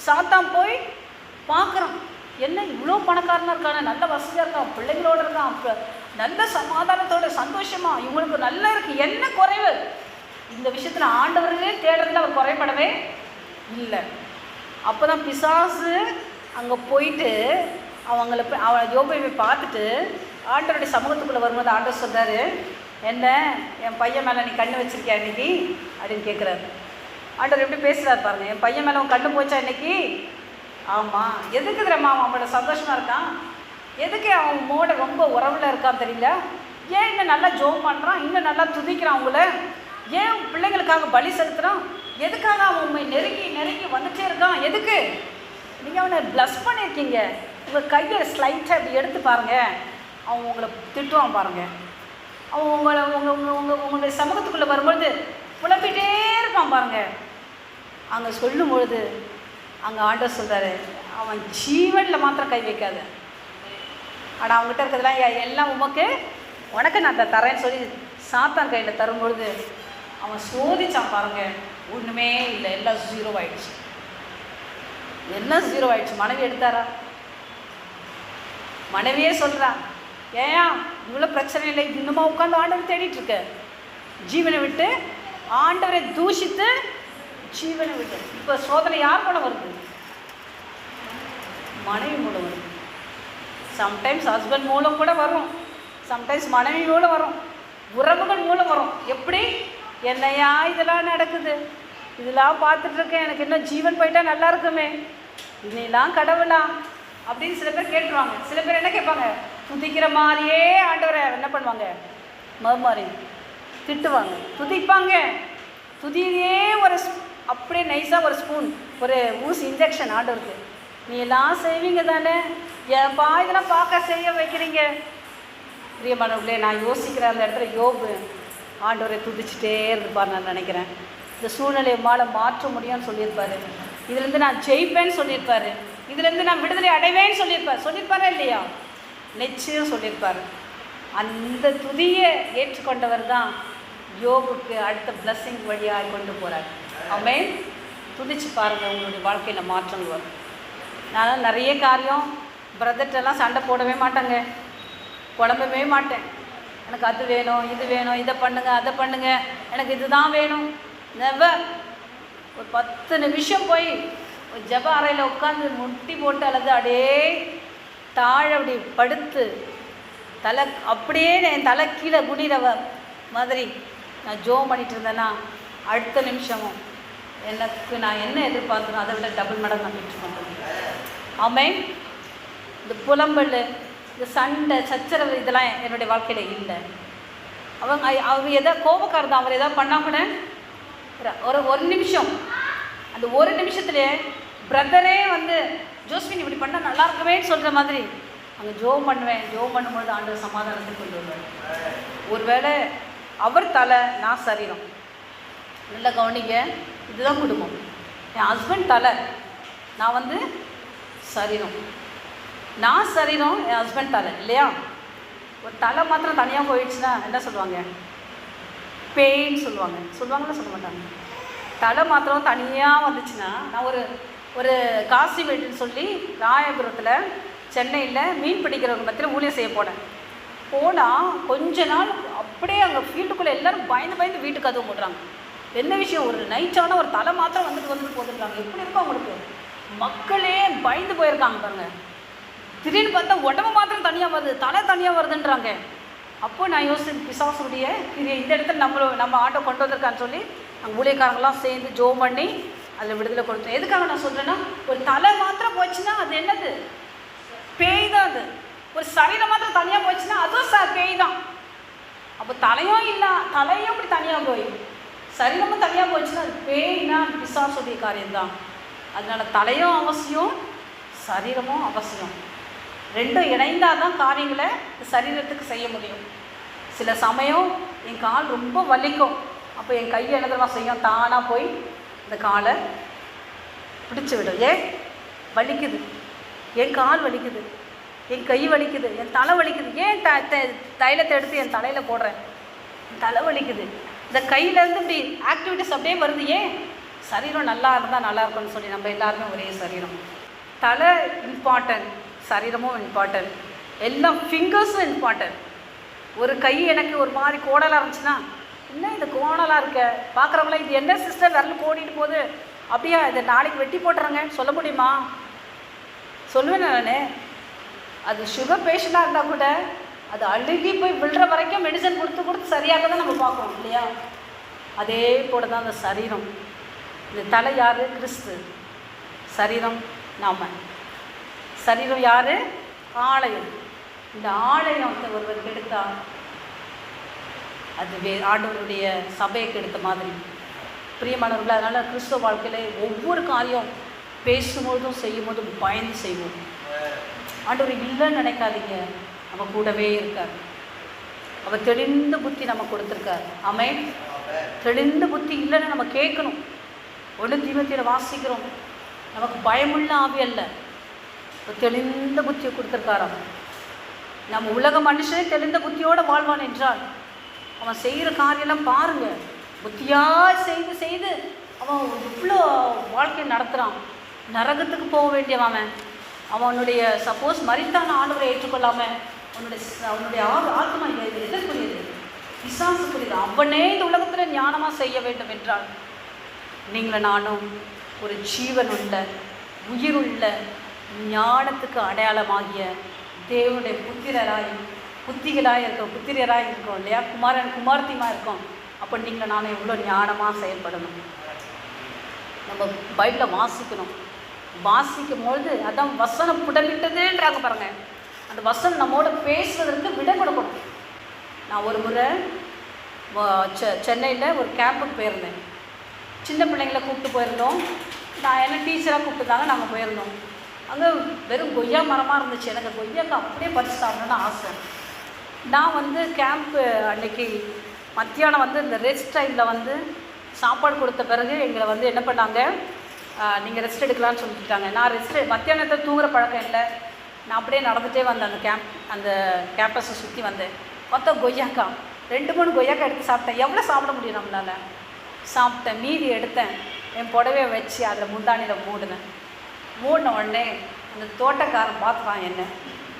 சாத்தான் போய் பார்க்குறான், என்ன இவ்வளோ பணக்காரனாக இருக்கானே, நல்ல வசதியாக இருக்கான், பிள்ளைங்களோடு இருக்கான், நல்ல சமாதானத்தோட சந்தோஷமா, இவங்களுக்கு நல்லா இருக்குது, என்ன குறைவு? இந்த விஷயத்தில் ஆண்டவர்களே தேடுறதுல அவர் குறைபடவே இல்லை. அப்போ தான் பிசாசு அங்கே போயிட்டு அவன் யோபை பார்த்துட்டு ஆண்டவருடைய சமூகத்துக்குள்ளே வரும்போது ஆண்டவர் சொல்கிறாரு, என்ன என் பையன் மேலே நீ கண்ணு வச்சிருக்கியா இன்னைக்கு அப்படின்னு கேட்குறாரு. ஆண்டவர் எப்படி பேசுகிறாரு பாருங்க, என் பையன் மேலே அவன் கண்ணு போச்சா இன்னைக்கு? ஆமாம். எதுக்கு தெரியுமா அவனோட சந்தோஷமாக இருக்கான்? எதுக்கு அவன் மோட ரொம்ப உறவில் இருக்கான் தெரியல? ஏன் இன்னும் நல்லா ஜோம் பண்ணுறான், இன்னும் நல்லா துதிக்கிறான், அவங்கள ஏன் பிள்ளைங்களுக்காக பலி செலுத்துகிறான்? எதுக்காக அவன் உண்மை நெருங்கி வந்துட்டே இருக்கான்? எதுக்கு? நீங்கள் அவனை ப்ளஸ் பண்ணியிருக்கீங்க, உங்கள் கையை ஸ்லைட்டாக இப்படி எடுத்து பாருங்கள், அவன் உங்களை திட்டுவான் பாருங்கள். அவன் உங்களுடைய சமூகத்துக்குள்ளே வரும்பொழுது புலம்பிகிட்டே இருப்பான் பாருங்கள். அங்கே சொல்லும் பொழுது அங்கே ஆண்டவர் சொல்கிறாரு, அவன் ஜீவனில் மாத்திரம் கை வைக்காத, ஆனால் அவங்ககிட்ட இருக்கிறதுலாம் எல்லாம் உனக்கு நான் தரேன்னு சொல்லி சாத்தான் கையில் தரும்பொழுது அவன் சோதிச்சான் பாருங்கள். ஒன்றுமே இல்லை, எல்லாம் 0 ஆயிடுச்சு. எல்லாம் 0 ஆயிடுச்சு. மனைவி எடுத்தாரா? மனைவியே சொல்கிறா, ஏயா இவ்வளோ பிரச்சனை இல்லை, இன்னுமா உட்காந்து ஆண்டவர் தேடிட்டுருக்க? ஜீவனை விட்டு ஆண்டவரை தூஷித்து ஜீவனை விட்டு. இப்போ சோதனை யார் மூலம் வருது? மனைவி மூலம் வருது. சம்டைம்ஸ் ஹஸ்பண்ட் மூலம் கூட வரும், சம்டைம்ஸ் மனைவி மூலம் வரும், உறவுகள் மூலம் வரும். எப்படி? என்னையா இதெல்லாம் நடக்குது, இதெல்லாம் பார்த்துட்ருக்கேன், எனக்கு இன்னும் ஜீவன் போயிட்டா நல்லா இருக்குமே, இதெல்லாம் கடவுளா அப்படின்னு சில பேர் கேட்டுருவாங்க. சில பேர் என்ன கேட்பாங்க? துதிக்கிற மாதிரியே ஆண்டவரை என்ன பண்ணுவாங்க? மாதிரி திட்டுவாங்க, துதிப்பாங்க. துதியே ஒரு அப்படியே நைஸாக ஒரு ஸ்பூன், ஒரு ஊசி இன்ஜெக்ஷன் ஆண்டவருக்கு. நீ எல்லாம் செய்வீங்க தானே, ஏன்பா இதெல்லாம் பார்க்க செய்ய வைக்கிறீங்க? பிரியமானவர்களே, நான் யோசிக்கிறேன் அந்த இடத்துல யோபு ஆண்டவரை துதிச்சுட்டே இருப்பார். நான் நினைக்கிறேன் இந்த சூழ்நிலையை மாற்ற முடியும்னு சொல்லியிருப்பார். இதுலேருந்து நான் ஜெயிப்பேன்னு சொல்லியிருப்பார். இதுலேருந்து நான் விடுதலை அடைவேன்னு சொல்லியிருப்பாரா இல்லையா? நிச்சயம் சொல்லியிருப்பார். அந்த துதியை ஏற்றுக்கொண்டவர் தான் யோபுக்கு அடுத்த பிளஸ்ஸிங் வழியாக கொண்டு போகிறார். ஆமென். துதிச்சு பாருங்கள், உங்களுடைய வாழ்க்கையில் மாற்றங்கள் வரும். நான் நிறைய காரியம் பிரதர்ட்டெல்லாம் சண்டை போடவே மாட்டேங்க, குழம்பவே மாட்டேன். எனக்கு அது வேணும், இது வேணும், இதை பண்ணுங்க, அதை பண்ணுங்க, எனக்கு இதுதான் வேணும். நெவர். ஒரு 10 நிமிஷம் போய் ஒரு ஜெப அறையில் உட்காந்து முட்டி போட்டு அல்லது அப்படியே தாழ அப்படி படுத்து தலை அப்படியே என் தலை கீழே குனிற மாதிரி நான் ஜோம் பண்ணிட்டு இருந்தேன்னா அடுத்த நிமிஷமும் எனக்கு நான் என்ன எதிர்பார்க்கணும் அதை விட டபுள் மடங்கு நான் பெற்றுக்கொண்டேன். ஆமென். இந்த புலம்பல், இந்த சண்டை சச்சரவு இதெல்லாம் என்னுடைய வாழ்க்கையில் இல்லை. அவர் எதாவது கோபக்காரர் தான், அவர் எதாவது பண்ணால் கூட ஒரு நிமிஷம், அந்த ஒரு நிமிஷத்துலேயே பிரதரே வந்து ஜோஸ்மின் இப்படி பண்ணால் நல்லா இருக்குவேன்னு சொல்கிற மாதிரி அங்கே ஜோம் பண்ணுவேன். ஜோம் பண்ணும்பொழுது ஆண்டவர் சமாதானத்தை கொண்டு வருவார். ஒருவேளை அவர் தலை, நான் சரீரம். நல்லா கவனிங்க, இதுதான் குடும்பம். என் ஹஸ்பண்ட் தலை, நான் வந்து சரீரம். நான் சரீரம், என் ஹஸ்பண்ட் தலை, இல்லையா? ஒரு தலை மாத்திரம் தனியாக போயிடுச்சுன்னா என்ன சொல்லுவாங்க? பெயின் சொல்லுவாங்களா சொல்ல மாட்டாங்க. தலை மாத்திரம் தனியாக வந்துச்சுன்னா, நான் ஒரு காசிமேட்டுன்னு சொல்லி ராயபுரத்தில் சென்னையில் மீன் பிடிக்கிறவங்க மத்தியில் ஊழியம் செய்ய போனால் கொஞ்ச நாள் அப்படியே அங்கே ஃபீல்டுக்குள்ளே எல்லோரும் பயந்து வீட்டுக்கு கதவு மூடுறாங்க. என்ன விஷயம்? ஒரு நைட்டான ஒரு தலை மாத்திரம் வந்துட்டு போட்டுருக்காங்க. எப்படி இருக்கும் அவங்களுக்கு? மக்களே பயந்து போயிருக்காங்க பாருங்க. திடீர்னு பார்த்தா உடம்பு மாத்திரம் தனியாக வருது, தலை தனியாக வருதுன்றாங்க. அப்போது நான் யோசிச்சு, பிசாசுடைய இந்த இடத்துல நம்ம ஆட்டோ கொண்டு வந்திருக்கான்னு சொல்லி அங்கே ஊழியக்காரங்களாம் சேர்ந்து ஜோம் பண்ணி அதில் விடுதலை கொடுத்தோம். எதுக்காக நான் சொல்கிறேன்னா, ஒரு தலை மாத்திரம் போச்சுன்னா அது என்னது? பேய் தான். அது ஒரு சரீரம் மாத்திரம் தனியாக போச்சுன்னா அதுவும் பேய் தான். அப்போ தலையும் இல்லை, தலையும் இப்படி தனியாக போய் சரீரமும் தனியாக போச்சுன்னா அது பேய்னா பிசாசுடைய காரியம்தான். அதனால் தலையும் அவசியம், சரீரமும் அவசியம். ரெண்டும் இணைந்தால் தான் காரியங்களை சரீரத்துக்கு செய்ய முடியும். சில சமயம் என் கால் ரொம்ப வலிக்கும், அப்போ என் கையை எழுதுமா செய்யும், தானாக போய் இந்த காலை பிடிச்சி விடும். ஏன் வலிக்குது? என் கால் வலிக்குது, என் கை வலிக்குது, என் தலை வலிக்குது. ஏன் தைலத்தை எடுத்து என் தலையில் போடுறேன்? தலை வலிக்குது. இந்த கையிலேருந்து இப்படி ஆக்டிவிட்டிஸ் அப்படியே வருது. ஏன்? சரீரம் நல்லா இருந்தால் நல்லா இருக்கும்னு சொல்லி நம்ம எல்லாருமே ஒரே சரீரம். தலை இம்பார்ட்டன்ட், சரீரமும் இம்பார்ட்டன்ட், எல்லாம் ஃபிங்கர்ஸும் இம்பார்ட்டன்ட். ஒரு கை எனக்கு ஒரு மாதிரி கோடலாக இருந்துச்சுன்னா, என்ன இது கோணலாக இருக்க, பார்க்குறவங்கள இது என்ன சிஸ்டர் விரல் கோடிட்டு போகுது, அப்படியா இதை நாளைக்கு வெட்டி போட்டுறேங்கன்னு சொல்ல முடியுமா? சொல்லுவேன் நான். அது சுகர் பேஷண்ட்டாக இருந்தால் கூட அது அழுகி போய் விழுற வரைக்கும் மெடிசன் கொடுத்து சரியாக தான் நம்ம பார்க்கணும், இல்லையா? அதே போல தான் அந்த சரீரம். இந்த தலை யார்? கிறிஸ்து. சரீரம் நாம். சரீரம் யார்? ஆலயம். இந்த ஆலயத்தை ஒருவர் கெடுத்தா அது ஆண்டவருடைய சபையை கெடுத்த மாதிரி. பிரியமானவர்கள், அதனால் கிறிஸ்துவ வாழ்க்கையில் ஒவ்வொரு காரியம் பேசும்போதும் செய்யும்போதும் பயந்து செய்வோம். ஆண்டவர் இல்லைன்னு நினைக்காதீங்க, நம்ம கூடவே இருக்கார். அவர் தெளிந்த புத்தி நம்ம கொடுத்துருக்கார். ஆமென். தெளிந்த புத்தி இல்லைன்னு நம்ம கேட்கணும். 1 தீமோத்தேயுல வாசிக்கிறோம், நமக்கு பயமுள்ள ஆவி அல்ல, தெளிந்த புத்தியை கொடுத்துருக்காராம். நம்ம உலக மனுஷனே தெளிந்த புத்தியோடு வாழ்வான் என்றால் அவன் செய்கிற காரியெல்லாம் பாருங்கள், புத்தியாக செய்து செய்து அவன் இவ்வளோ வாழ்க்கையை நடத்துகிறான். நரகத்துக்கு போக வேண்டியவன் அவனுடைய சப்போஸ் மரித்தான ஆண்டவரை ஏற்றுக்கொள்ளாமல் அவனுடைய ஆத்மா எதற்குரியது? பிசாசுக்குரியது. அவனே இந்த உலகத்தில் ஞானமாக செய்ய வேண்டும் என்றால் நீங்களும் நானும் ஒரு ஜீவனுள்ள உயிருள்ள ஞானத்துக்கு அடையாளமாகிய தேவனுடைய புத்திகளாக இருக்கோம், புத்திரராக இருக்கோம் இல்லையா, குமார்த்தியமாக இருக்கோம். அப்போ நீங்கள் நானும் எவ்வளோ ஞானமாக செயல்படணும். நம்ம பைபிளில் வாசிக்கணும். வாசிக்கும்பொழுது அதான் வசனம் புடமிட்டதுன்றாங்க பாருங்கள். அந்த வசனம் நம்மோட பேசுவதற்கு விட கொடுக்கணும். நான் ஒரு முறை சென்னையில் ஒரு கேம்புக்கு போயிருந்தேன். சின்ன பிள்ளைங்களை கூப்பிட்டு போயிருந்தோம். நான் என்ன டீச்சராக கூப்பிட்டுதாங்க நாங்கள் போயிருந்தோம். அங்கே வெறும் கொய்யா மரமாக இருந்துச்சு. எனக்கு கொய்யாக்கு அப்படியே பறிச்சு சாப்பிடணுன்னு ஆசை. நான் கேம்ப்பு அன்றைக்கி மத்தியானம் இந்த ரெஸ்ட் டைமில் சாப்பாடு கொடுத்த பிறகு எங்களை என்ன பண்ணாங்க, நீங்கள் ரெஸ்ட் எடுக்கலான்னு சொல்லிட்டாங்க. நான் மத்தியானத்தை தூங்குற பழக்கம் இல்லை. நான் அப்படியே நடந்துகிட்டே வந்தேன். அந்த கேம்பஸை சுற்றி வந்தேன். பார்த்தா கொய்யாக்கா 2-3 கொய்யாக்கா எடுத்து சாப்பிட்டேன். எவ்வளோ சாப்பிட முடியும் நம்மளால்? சாப்பிட்டேன். மீதி எடுத்தேன், என் புடவையை வச்சு அதில் முந்தானியில் மூடின உடனே அந்த தோட்டக்காரன் பார்த்துப்பான் என்ன.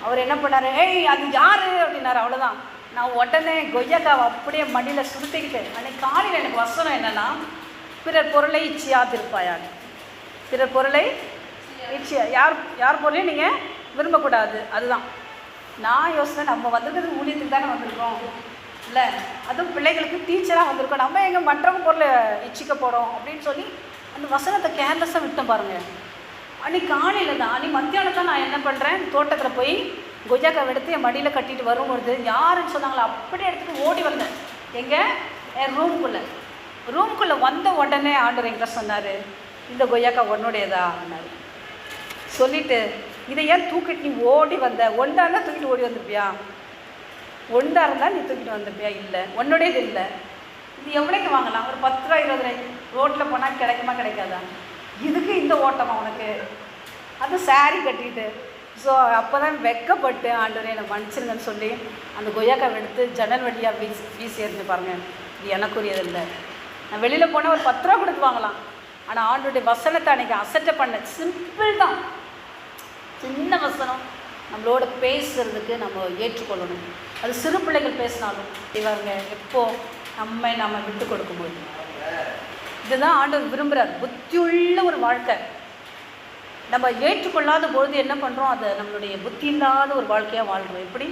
அவர் என்ன பண்ணார், ஏய் அது யார் அப்படின்னாரு. அவ்வளோதான். நான் உடனே கொய்யாக்காவை அப்படியே மடியில் சுருட்டிக்கிட்டு, அன்றைக்கி காலையில் எனக்கு வசனம் என்னென்னா, பிறர் பொருளை இச்சியாதிருப்பாயாங்க. பிறர் பொருளை யார் பொருளையும் நீங்கள் விரும்பக்கூடாது. அதுதான் நான் யோசனை. நம்ம வந்திருக்கிறது ஊழியத்துக்கு தானே வந்திருக்கோம் இல்லை, அதுவும் பிள்ளைகளுக்கு டீச்சராக வந்திருக்கோம். நம்ம எங்கே மற்றவங்க பொருளை இச்சிக்க போகிறோம் அப்படின்னு சொல்லி அந்த வசனத்தை கேர்லெஸ்ஸாக விட்டோம் பாருங்கள். அன்றைக்கி காலையில் தான், அன்றைக்கி மத்தியானத்தான் நான் என்ன பண்ணுறேன், தோட்டத்தில் போய் கொய்யாக்காவை எடுத்து என் மடியில் கட்டிட்டு வரும்பொழுது யாருன்னு சொன்னாங்களோ அப்படியே எடுத்துகிட்டு ஓடி வந்தேன். எங்கே? என் ரூமுக்குள்ளே வந்த உடனே ஆண்டவர் என்கிட்ட சொன்னார், இந்த கொய்யாக்கா உன்னுடையதா அப்படின்னாரு. சொல்லிவிட்டு, இதை ஏன் தூக்கிட்டு நீ ஓடி வந்த? ஒன்றா இருந்தால் தூக்கிட்டு ஓடி வந்திருப்பியா? ஒன்றா இருந்தால் நீ தூக்கிட்டு வந்திருப்பியா? இல்லை, உன்னுடையது இல்லை. இது எவ்வளோக்கு வாங்கலாம்? ஒரு 10 ரூபா 20 ரூபாய். ரோட்டில் போனால் கிடைக்குமா கிடைக்காதா? இதுக்கு இந்த ஓட்டமா உனக்கு? அது சாரி கட்டிட்டு. ஸோ அப்போ தான் வெக்கப்பட்டு, ஆண்டவரே என்னை மன்னிச்சிருங்கன்னு சொல்லி அந்த கொய்யாக்காவை எடுத்து ஜன்னல் வழியாக வீசி எறிஞ்சு பாருங்கள். இது எனக்குரியது இல்லை. நான் வெளியில் போனால் ஒரு 10 ரூபா கொடுத்து வாங்கலாம். ஆனால் ஆண்டவருடைய வசனத்தை அன்றைக்கி அசட்டை பண்ண. சிம்பிள் தான், சின்ன வசனம் நம்மளோட பேசுகிறதுக்கு நம்ம ஏற்றுக்கொள்ளணும். அது சிறு பிள்ளைகள் பேசினாலும் இவங்க எப்போ நம்ம விட்டு கொடுக்கும்போது இதுதான் ஆண்டவர் விரும்புகிறார். புத்தியுள்ள ஒரு வாழ்க்கை. நம்ம ஏற்றுக்கொள்ளாத பொழுது என்ன பண்ணுறோம், அதை நம்மளுடைய புத்தி இல்லாத ஒரு வாழ்க்கையாக வாழ்கிறோம். எப்படி?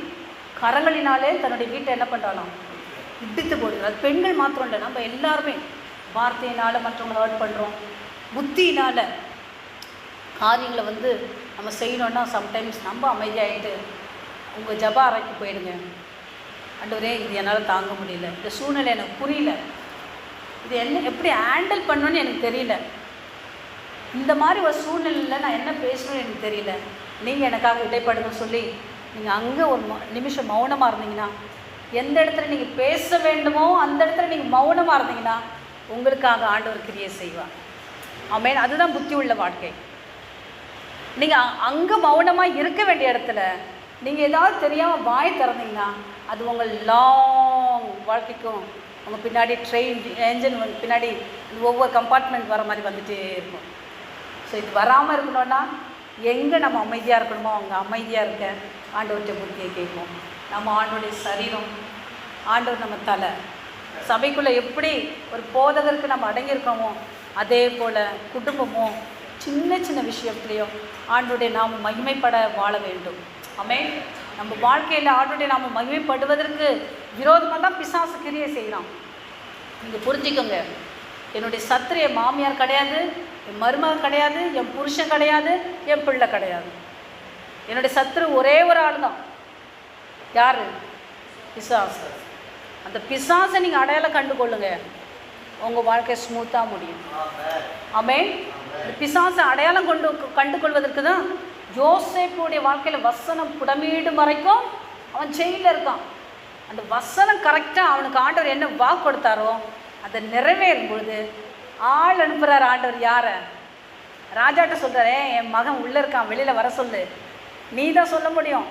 கரங்களினாலே தன்னுடைய வீட்டை என்ன பண்ணுறாலும் இடித்து போடுகிறோம். அது பெண்கள் மாத்திரம் இல்லை, நம்ம எல்லாருமே வார்த்தையினால் மற்றவங்களை ஹர்ட் பண்ணுறோம். புத்தியினால் காரியங்களை நம்ம செய்யணுன்னா சம்டைம்ஸ் நம்ம அமைதியாகிட்டு உங்கள் ஜப அறைக்கு போயிடுங்க. ஆண்டவரே இது என்னால் தாங்க முடியல, இந்த சூழ்நிலை எனக்கு புரியல, இது எப்படி ஹேண்டில் பண்ணணுன்னு எனக்கு தெரியல, இந்த மாதிரி ஒரு சூழ்நிலையில் நான் என்ன பேசணும்னு எனக்கு தெரியல, நீங்கள் எனக்காக இடைப்படுங்க சொல்லி நீங்கள் அங்கே ஒரு நிமிஷம் மௌனமாக இருந்தீங்கன்னா, எந்த இடத்துல நீங்கள் பேச வேண்டுமோ அந்த இடத்துல நீங்கள் மௌனமாக இருந்தீங்கன்னா உங்களுக்காக ஆண்டவர் கிரியை செய்வார். ஆமென். அதுதான் புத்தி உள்ள வாழ்க்கை. நீங்கள் அங்கே மௌனமாக இருக்க வேண்டிய இடத்துல நீங்கள் ஏதாவது தெரியாமல் வாய் திறந்தீங்கன்னா அது உங்கள் லாங் வாழ்க்கைக்கும் உங்கள் பின்னாடி ட்ரெயின் என்ஜின் பின்னாடி ஒவ்வொரு கம்பார்ட்மெண்ட் வர மாதிரி வந்துகிட்டே இருக்கும். ஸோ இது வராமல் இருக்கணும்னா எங்கே நம்ம அமைதியாக இருக்கணுமோ அவங்க அமைதியாக இருக்க ஆண்டவர்கிட்ட புத்தியை கேட்போம். நம்ம ஆண்டோடைய சரீரம், ஆண்டவர் நம்ம தலை. சபைக்குள்ளே எப்படி ஒரு போதகருக்கு நம்ம அடங்கியிருக்கோமோ அதே போல் குடும்பமும் சின்ன சின்ன விஷயத்துலேயும் ஆண்டோடைய நாம் மகிமைப்பட வாழ வேண்டும். ஆமென். நம்ம வாழ்க்கையில் ஆண்டோடைய நாம் மகிமைப்படுவதற்கு விரோதமாக தான் பிசாசு கிரியை செய்யலாம். நீங்கள் புரிஞ்சுக்கோங்க, என்னுடைய சத்துரு என் மாமியார் கிடையாது, என் மருமகன் கிடையாது, என் புருஷன் கிடையாது, என் பிள்ளை கிடையாது. என்னுடைய சத்துரு ஒரே ஒரு ஆள் தான். யார்? பிசாசு. அந்த பிசாசை நீங்கள் அடையாளம் கண்டுகொள்ளுங்க, உங்கள் வாழ்க்கை ஸ்மூத்தாக முடியும். ஆமென். பிசாசை அடையாளம் கண்டுகொள்வதற்கு தான் யோசேப்புடைய வாழ்க்கையில் வசனம் புடமீடும் வரைக்கும் அவன் ஜெயிலில் இருக்கான். அந்த வசனம் கரெக்டாக அவனுக்கு ஆண்டவர் என்ன வாக்கு கொடுத்தாரோ அதை நிறைவேறும் பொழுது ஆள் அனுப்புகிறார் ஆண்டவர். யாரை? ராஜாட்ட சொல்கிறாரே, என் மகன் உள்ளே இருக்கான், வெளியில் வர சொல்லு. நீ தான் சொல்ல முடியும்.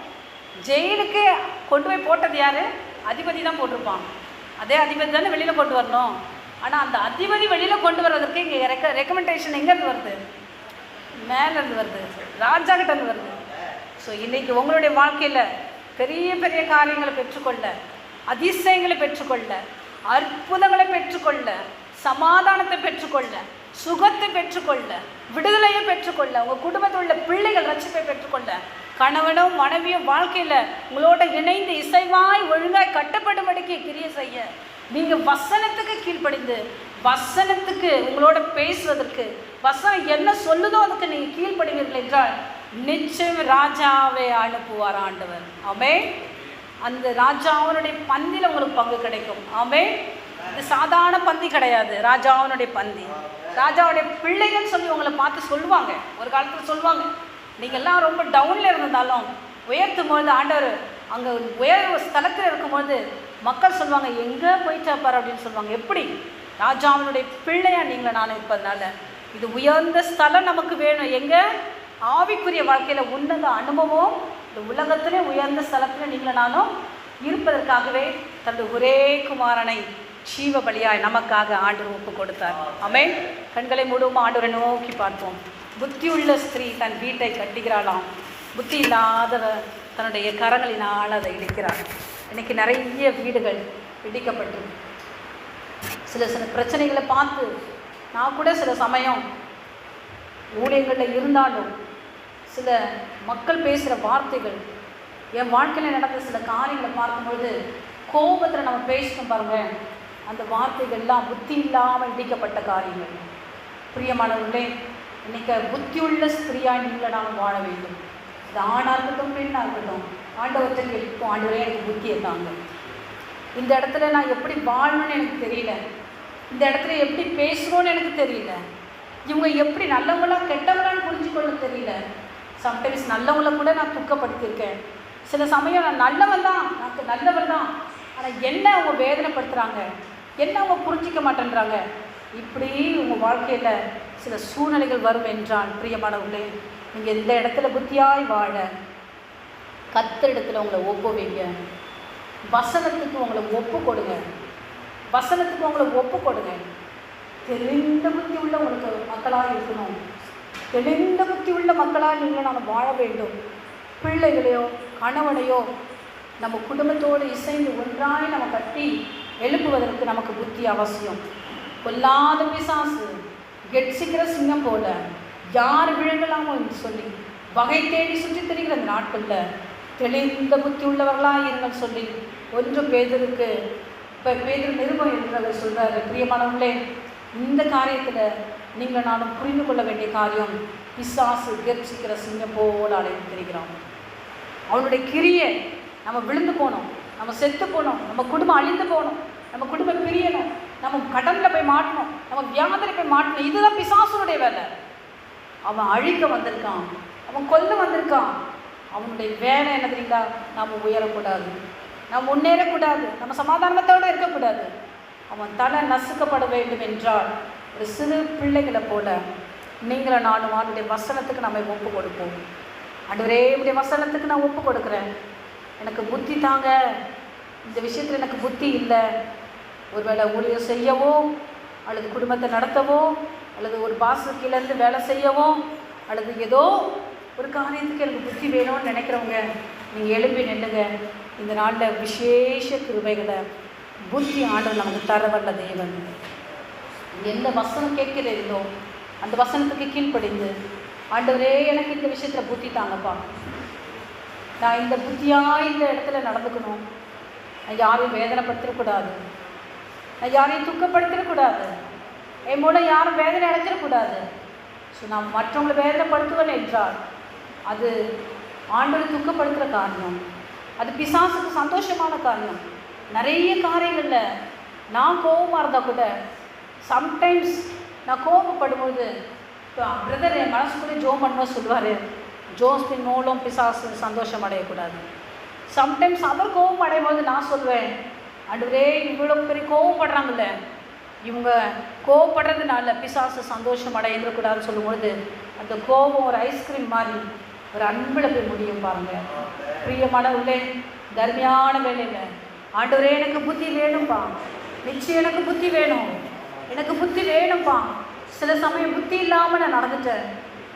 ஜெயிலுக்கு கொண்டு போய் போட்டது யார்? அதிபதி தான் போட்டிருப்பான். அதே அதிபதி தானே வெளியில் கொண்டு வரணும். ஆனால் அந்த அதிபதி வெளியில் கொண்டு வர்றதுக்கு இங்கே ரெக்கமெண்டேஷன் எங்கேருந்து வருது? மேலேருந்து வருது, ராஜா கிட்டேருந்து வருது. ஸோ இன்றைக்கி உங்களுடைய வாழ்க்கையில் பெரிய பெரிய காரியங்களை பெற்றுக்கொள்ள, அதிசயங்களை பெற்றுக்கொள்ள, அற்புதங்களை பெற்றுக்கொள்ள, சமாதானத்தை பெற்றுக்கொள்ள, சுகத்தை பெற்றுக்கொள்ள, விடுதலையை பெற்றுக்கொள்ள, உங்கள் குடும்பத்தில் உள்ள பிள்ளைகள் ரட்சிப்பை பெற்றுக்கொள்ள, கணவனும் மனைவியும் வாழ்க்கையில் உங்களோட இணைந்து இசைவாய் ஒழுங்காய் கட்டப்படும்படிக்கு கிரியை செய்ய, நீங்கள் வசனத்துக்கு கீழ்ப்படிந்து வசனத்துக்கு உங்களோட பேசுவதற்கு வசனம் என்ன சொல்லுதோ அதுக்கு நீங்கள் கீழ்ப்படுவீர்கள் என்றால் நிச்சயம் ராஜாவை அனுப்புவார் ஆண்டவர். ஆமென். அந்த ராஜாவனுடைய பந்தியில் உங்களுக்கு பங்கு கிடைக்கும். ஆமென். இது சாதாரண பந்தி கிடையாது, ராஜாவனுடைய பந்தி. ராஜாவுடைய பிள்ளைகள் சொல்லி உங்களை பார்த்து சொல்லுவாங்க. ஒரு காலத்தில் சொல்லுவாங்க, நீங்கள்லாம் ரொம்ப டவுனில் இருந்தாலும் உயர்த்தும் பொழுது ஆண்டவர் அங்கே உயர் ஸ்தலத்தில் இருக்கும்பொழுது மக்கள் சொல்லுவாங்க, எங்கே போயிட்டா பாரு அப்படின்னு சொல்லுவாங்க. எப்படி? ராஜாவினுடைய பிள்ளையாக நீங்கள நான் இருப்பதுனால இது உயர்ந்த ஸ்தலம் நமக்கு வேணும். எங்கே? ஆவிக்குரிய வாழ்க்கையில் உன்னத அனுபவம், இந்த உலகத்திலே உயர்ந்த ஸ்தலத்தில் நீங்கள நானும் இருப்பதற்காகவே தன்னுடைய ஒரே குமாரனை ஜீவ பலியாய் நமக்காக ஆண்டவர் ஒப்பு கொடுத்தார். ஆமென். கண்களை மூடுவோம், ஆண்டவரை நோக்கி பார்ப்போம். புத்தியுள்ள ஸ்திரீ தன் வீட்டை கட்டுகிறாளாம், புத்தி இல்லாதவர் தன்னுடைய கரங்களினால் அதை இடிக்கிறார். இன்றைக்கி நிறைய வீடுகள் இடிக்கப்பட்டு சில பிரச்சனைகளை பார்த்து நான் கூட சில சமயம் ஊழியங்களில் இருந்தாலும் சில மக்கள் பேசுகிற வார்த்தைகள், என் வாழ்க்கையில் நடந்த சில காரியங்களை பார்க்கும்பொழுது கோபத்தில் நம்ம பேசணும் பாருங்கள், அந்த வார்த்தைகள்லாம் புத்தி இல்லாமல் இடிக்கப்பட்ட காரியங்கள். பிரியமானவர்களே, இன்றைக்கி புத்தியுள்ள ஸ்திரீயாக நீங்கள நாம் வாழ வேண்டும். இது ஆணாக இருக்கட்டும் பெண்ணாக இருக்கட்டும், ஆண்டவர்கிட்ட கேட்கும், ஆண்டவரே எனக்கு புத்தியை தாங்க. இந்த இடத்துல நான் எப்படி வாழணும்னு எனக்கு தெரியல, இந்த இடத்துல எப்படி பேசணும்னு எனக்கு தெரியல, இவங்க எப்படி நல்லவங்களா கெட்டவங்களான்னு புரிஞ்சுக்கொள்ள தெரியல. சம்டைம்ஸ் நல்லவங்கள கூட நான் துக்கப்படுத்தியிருக்கேன். சில சமயம் நான் நல்லவன் தான், எனக்கு நல்லவர் தான், ஆனால் என்ன அவங்க வேதனைப்படுத்துகிறாங்க, என்ன அவங்க புரிஞ்சிக்க மாட்டேன்றாங்க. இப்படி உங்கள் வாழ்க்கையில் சில சூழ்நிலைகள் வரும் என்றால் பிரியமானவர்களே, நீங்கள் இந்த இடத்துல புத்தியாய் வாழ கர்த்தர் இடத்துல உங்களை ஒப்புவீங்க. வசனத்துக்கு உங்களை ஒப்பு கொடுங்க, வசனத்துக்கு உங்களை ஒப்பு கொடுங்க. தெளிந்த புத்தி உள்ள உங்களுக்கு மக்களாக இருக்கணும், தெளிந்த புத்தி உள்ள மக்களாக நீங்கள் நாம் வாழ வேண்டும். பிள்ளைகளையோ கணவனையோ நம்ம குடும்பத்தோடு இசைந்து ஒன்றாய் நம்ம கட்டி எழுப்புவதற்கு நமக்கு புத்தி அவசியம். கொல்லாத பிசாசு கெட்சிக்கிற சிங்கம் போல யார் விழுங்கலாமோ என்று சொல்லி வகை தேடி சுற்றி தெரிகிற அந்த நாட்களில் தெளிந்த புத்தி உள்ளவர்களாக இருங்கள் சொல்லி 1 பேதுருக்கு இப்போ பேதுரு நிருபம் என்று சொல்கிறாரு. பிரியமானவர்களே, இந்த காரியத்தில் நீங்கள் நானும் புரிந்து கொள்ள வேண்டிய காரியம், பிசாசு கெர்ச்சிக்கிற சிங்கம் போல அழைத்து தெரிகிறான். அவனுடைய கிரியை நம்ம விழுந்து போனோம், நம்ம செத்து போனோம், நம்ம குடும்பம் அழிந்து போகணும், நம்ம குடும்பம் பிரியணும், நம்ம கடனில் போய் மாட்டணும், நம்ம வியாதியில் போய் மாட்டணும். இதுதான் பிசாசுனுடைய வேலை. அவன் அழிக்க வந்திருக்கான், அவன் கொல்ல வந்திருக்கான். அவனுடைய வேலை என்ன தெரியுங்களா? நம்ம உயரக்கூடாது, நம்ம முன்னேறக்கூடாது, நம்ம சமாதானத்தோடு இருக்கக்கூடாது. அவன் தலை நசுக்கப்பட வேண்டும் என்றால் ஒரு சிறு பிள்ளைகளை போல நீங்கள நானும் அவனுடைய வசனத்துக்கு நம்ம ஒப்பு கொடுப்போம். ஆண்டவரே, உடைய வசனத்துக்கு நான் ஒப்பு கொடுக்குறேன், எனக்கு புத்தி தாங்க, இந்த விஷயத்தில் எனக்கு புத்தி இல்லை. ஒருவேளை ஊழியம் செய்யவோ அல்லது குடும்பத்தை நடத்தவோ அல்லது ஒரு பாசுக்கிலேருந்து வேலை செய்யவோ அல்லது ஏதோ ஒரு காரியத்துக்கு எனக்கு புத்தி வேணும்னு நினைக்கிறவங்க நீங்கள் எழுப்பி நில்லுங்க. இந்த நாளில் விசேஷ கிருபைகளை புத்தி ஆண்டவர் நமக்கு தரவல்ல தேவன். எந்த வசனம் கேட்கிறீர்களோ அந்த வசனத்துக்கு கீழ்ப்படிந்து, ஆண்டவரே எனக்கு இந்த விஷயத்தில் புத்தி தாங்கப்பா, நான் இந்த புத்தியாக இந்த இடத்துல நடந்துக்கணும், நான் யாரையும் வேதனைப்படுத்திடக்கூடாது, நான் யாரையும் துக்கப்படுத்திடக்கூடாது, என் மூலம் யாரும் வேதனை அடைஞ்சிடக்கூடாது. ஸோ நான் மற்றவங்களை வேதனைப்படுத்துவேன் என்றால் அது ஆண்டவரை துக்கப்படுத்துகிற காரியம், அது பிசாசுக்கு சந்தோஷமான காரியம். நிறைய காரியங்களில் நான் கோபமாக இருந்தால் கூட சம்டைம்ஸ் நான் கோபப்படும்போது பிரதர் என் மனசுக்குள்ளே ஜோம் பண்ணும்போது சொல்லுவார், ஜோஸ்பின் மூலம் பிசாசு சந்தோஷம் அடையக்கூடாது. சம்டைம்ஸ் அவர் கோபம் அடையும் போது நான் சொல்வேன், ஆண்டவரே இவ்வளோ பெரிய கோவப்படுறாங்கல்ல, இவங்க கோவப்படுறதுனால பிசாசு சந்தோஷம் அடையக்கூடாதுன்னு சொல்லும்பொழுது அந்த கோபம் ஒரு ஐஸ்கிரீம் மாதிரி ஒரு அன்பில் போய் முடியும் பாருங்கள். பிரியமானவர்களே, தர்மியான வேலையில் ஆண்டவரே எனக்கு புத்தி வேணும்ப்பா, நிச்சயம் எனக்கு புத்தி வேணும், எனக்கு புத்தி வேணும்ப்பா. சில சமயம் புத்தி இல்லாமல் நான் நடந்துட்டேன்,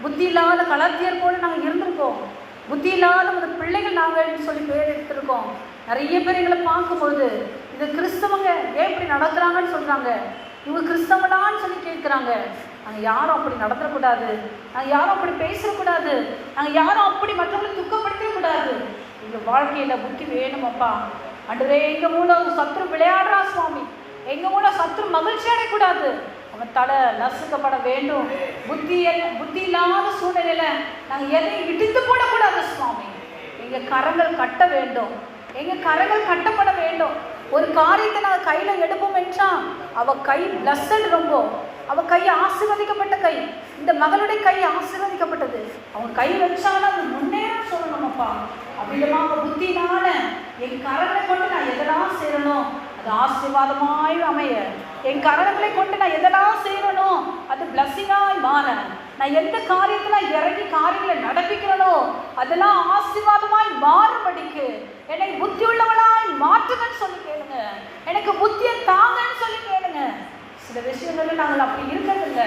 புத்தி இல்லாத கலாத்தியர் போல நாங்கள் இருந்திருக்கோம், புத்தி இல்லாத ஒரு பிள்ளைகள் நாங்கள் சொல்லி பேர் எடுத்திருக்கோம். நிறைய பேர் எங்களை பார்க்கும்போது இது கிறிஸ்தவங்க ஏன் இப்படி நடக்கிறாங்கன்னு சொல்கிறாங்க, இவங்க கிறிஸ்தவனான்னு சொல்லி கேட்குறாங்க. நாங்கள் யாரும் அப்படி நடந்துடக்கூடாது, நாங்கள் யாரும் அப்படி பேசக்கூடாது, நாங்கள் யாரும் அப்படி மற்றவங்களை துக்கப்படுத்தக்கூடாது. எங்கள் வாழ்க்கையில் புத்தி வேணுமப்பா. ஆண்டவரே எங்கள் மூலம் சத்ரு விளையாடுறா சுவாமி, எங்கள் மூலம் சத்ரு மகிழ்ச்சி அடையக்கூடாது, அவன் தலை நசுக்கப்பட வேண்டும். புத்தி இல்லாத சூழ்நிலையில் நாங்கள் எதையும் இடித்து போடக்கூடாது சுவாமி. எங்கள் கரங்கள் கட்ட வேண்டும், எங்கள் கரங்கள் கட்டப்பட வேண்டும். ஒரு காரியத்தை நாங்கள் கையில் எடுப்போம் என்றால் அவள் கை பிளஸ்ஸட், ரொம்ப அவள் கை ஆசீர்வதிக்கப்பட்ட கை. இந்த மகளுடைய கை ஆசீர்வதிக்கப்பட்டது, அவங்க கை வச்சாலும் அது முன்னேற சொல்லணுமப்பா. அப்படின்னா புத்தினால என் கரங்களை கொண்டு நான் எதெல்லாம் செய்யணும் அது ஆசீர்வாதமாய் அமைய, என் கரங்களை கொண்டு நான் எதெல்லாம் செய்யணும் அது பிளஸ்ஸிங்காய் மாற, நான் எந்த காரியத்தில் இறங்கி காரியங்களை நடப்பிக்கிறனோ அதெல்லாம் ஆசீர்வாதமாய் மாறுபடிக்கு என்னை புத்தி உள்ளவளாய் மாற்றுங்கன்னு சொல்லி கேளுங்க, எனக்கு புத்தியை தாங்கன்னு சொல்லி கேளுங்க. சில விஷயங்கள்ல நாங்கள் அப்படி இருக்கிறதில்ல.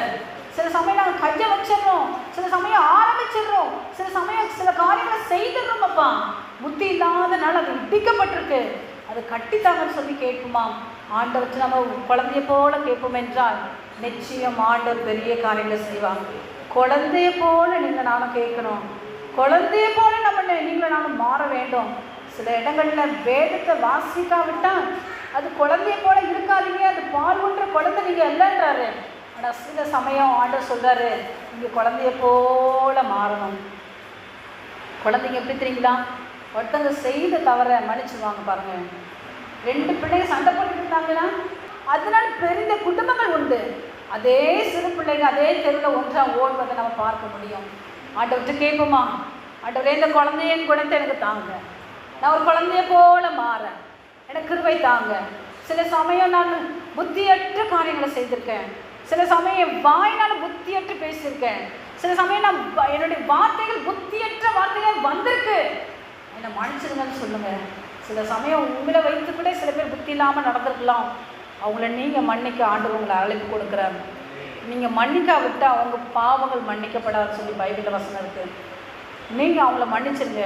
சில சமயம் நாங்கள் கையை வச்சிடறோம், சில சமயம் ஆரம்பிச்சிடுறோம், சில சமயம் சில காரியங்களை செய்திடுறோம். அப்பா புத்தி இல்லாதனால அது இடிக்கப்பட்டிருக்கு, அதை கட்டித்தாங்கன்னு சொல்லி கேட்போமா? ஆண்டவற்றை நம்ம குழந்தைய போல கேட்போம் என்றால் நிச்சயம் ஆண்டவர் பெரிய காரியங்களை செய்வாங்க. குழந்தைய போல நீங்கள் நானும் கேட்கணும், குழந்தைய போல நீங்களும் நானும் மாற வேண்டும். சில இடங்களில் வேதத்தை வாசிக்காவிட்டால் அது குழந்தைய போல இருக்காதீங்க, அது பால் ஒன்ற குழந்தை நீங்கள் இல்லைன்றாரு. ஆனால் சில சமயம் ஆண்டவர் சொல்கிறாரு, நீங்கள் குழந்தைய போல மாறணும். குழந்தைங்க எப்படி தெரியுங்களா, ஒருத்தங்க செய்த தவற மன்னிச்சுவாங்க பாருங்கள். 2 பிள்ளைங்க சண்டை போட்டுட்டு இருந்தாங்கன்னா அதனால பெரிய குடும்பங்கள் உண்டு. அதே சிறு பிள்ளைங்க அதே தெருவில் ஒன்றாக ஓடுவதை நம்ம பார்க்க முடியும். ஆண்டவர்கிட்ட கேட்போமா, ஆண்டவரே இந்த குழந்தையின் குணத்தை எனக்கு தாங்க, நான் ஒரு குழந்தைய போல மாற எனக்கு கிருபை தாங்க. சில சமயம் நான் புத்தியற்ற காரியங்களை செய்திருக்கேன், சில சமயம் வாயினால் புத்தியற்று பேசியிருக்கேன், சில சமயம் நான் என்னுடைய வார்த்தைகள் புத்தியற்ற வார்த்தைகள் வந்திருக்கு, என்னை மன்னிச்சிருங்கன்னு சொல்லுங்கள். சில சமயம் உங்களை வைத்து கூட சில பேர் புத்தி இல்லாமல் நடந்திருக்கலாம், அவங்கள நீங்கள் மன்னிக்க ஆண்டவர் உங்களை அழைப்பு கொடுக்குறாரு. நீங்கள் மன்னிக்காவிட்டால் அவங்க பாவங்கள் மன்னிக்கப்படாதுன்னு சொல்லி பைபிளில் வசனம் இருக்குது. நீங்கள் அவங்கள மன்னிச்சிருங்க,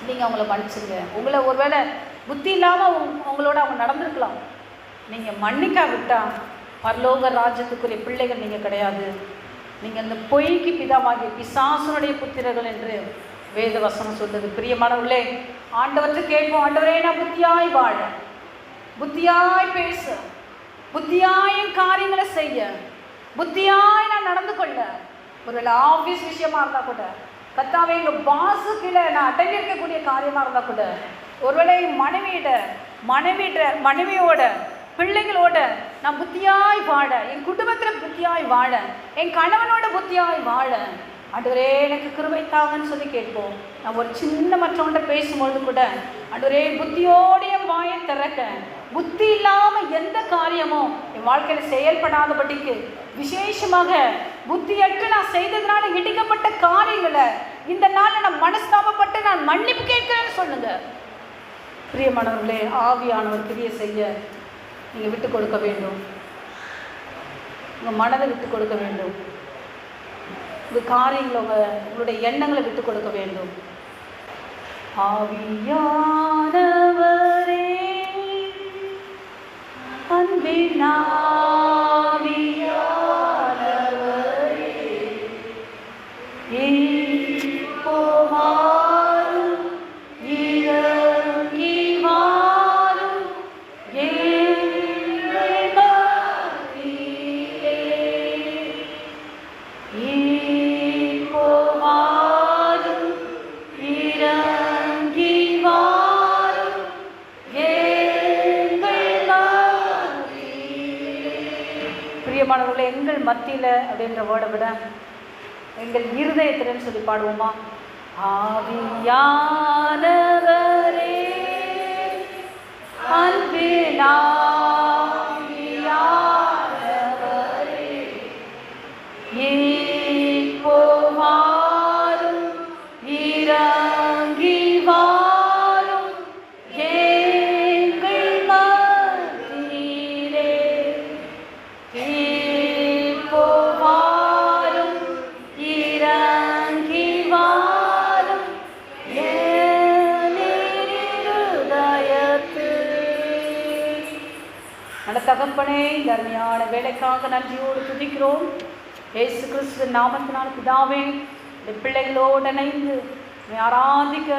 நீங்கள் அவங்கள மன்னிச்சிருங்க. உங்களை ஒருவேளை புத்தி இல்லாமல் உங்களோட அவங்க நடந்திருக்கலாம், நீங்கள் மன்னிக்காவிட்டால் பரலோக ராஜ்யத்துக்குரிய பிள்ளைகள் நீங்கள் கிடையாது. நீங்கள் அந்த பொய்க்கு பிதாவாகிய பிசாசனுடைய புத்திரர்கள் என்று வேத வசனம் சொல்லுது. பிரியமானவர்களே, ஆண்டவற்றை கேட்போம், ஆண்டவரே நான் புத்தியாய் வாழ, புத்தியாய் பேச, புத்தியாய் காரியங்களை செய்ய, புத்தியாய் நான் நடந்து கொள்ள. ஒருவேளை ஆஃபீஸ் விஷயமா இருந்தால் கூட கர்த்தாவே எங்கள் பாஸு கீழே நான் அடங்கி இருக்கக்கூடிய காரியமாக இருந்தால் கூட, ஒருவேளை மனைவியோட பிள்ளைகளோட நான் புத்தியாய் வாழ, என் குடும்பத்தில் புத்தியாய் வாழ, என் கணவனோட புத்தியாய் வாழ ஆண்டவரே எனக்கு கிருபை தாங்கன்னு சொல்லி கேட்போம். நான் ஒரு சின்ன மற்றவன்கிட்ட பேசும்பொழுது கூட ஆண்டவரே புத்தியோடைய வாயை திறக்க, புத்தி இல்லாமல் எந்த காரியமும் என் வாழ்க்கையில் செயல்படாதபடிக்கு, விசேஷமாக புத்தியற்று நான் செய்ததுனால இடிக்கப்பட்ட காரியங்களை இந்த நாளில் நான் மனஸ்தாபப்பட்டு நான் மன்னிப்பு கேட்கிறேன்னு சொல்லுங்க. பிரியமானவர்களே, ஆவியானவர் கிரியை செய்ய நீங்கள் விட்டு கொடுக்க வேண்டும், உங்கள் மனதை விட்டு கொடுக்க வேண்டும், உங்கள் காரியங்களை உங்களுடைய எண்ணங்களை விட்டு கொடுக்க வேண்டும். ஆவியானவரே, அன்பின் ஆவியானவரே, இப்போ வாரும், இறங்கி வாரும் எங்கள் மத்தியிலே, இப்போ வாரும், இறங்கி வாரும் எங்கள் மத்தியிலே. பிரியமானவர்களே, எங்கள் மத்தியில் அப்படின்ற வேர்டை விட எங்கள் இருதயத்திலன்னு சொல்லி பாடுவோமா? ஆவியானவரே அன்பினாவியானவரே இப்போ வாரும் இறங்கி வாரும் எங்கள் மத்தியிலே. இப்போ வாரும் இறங்கி வாரும் என் இருதயத்தில். நல்ல தகப்பனே, இந்த அருமையான வேலைக்காக நன்றியோடு துதிக்கிறோம். இயேசு கிறிஸ்து நாமத்தினால் பிதாவே, இந்த பிள்ளைகளோடு இணைந்து ஆராதிக்க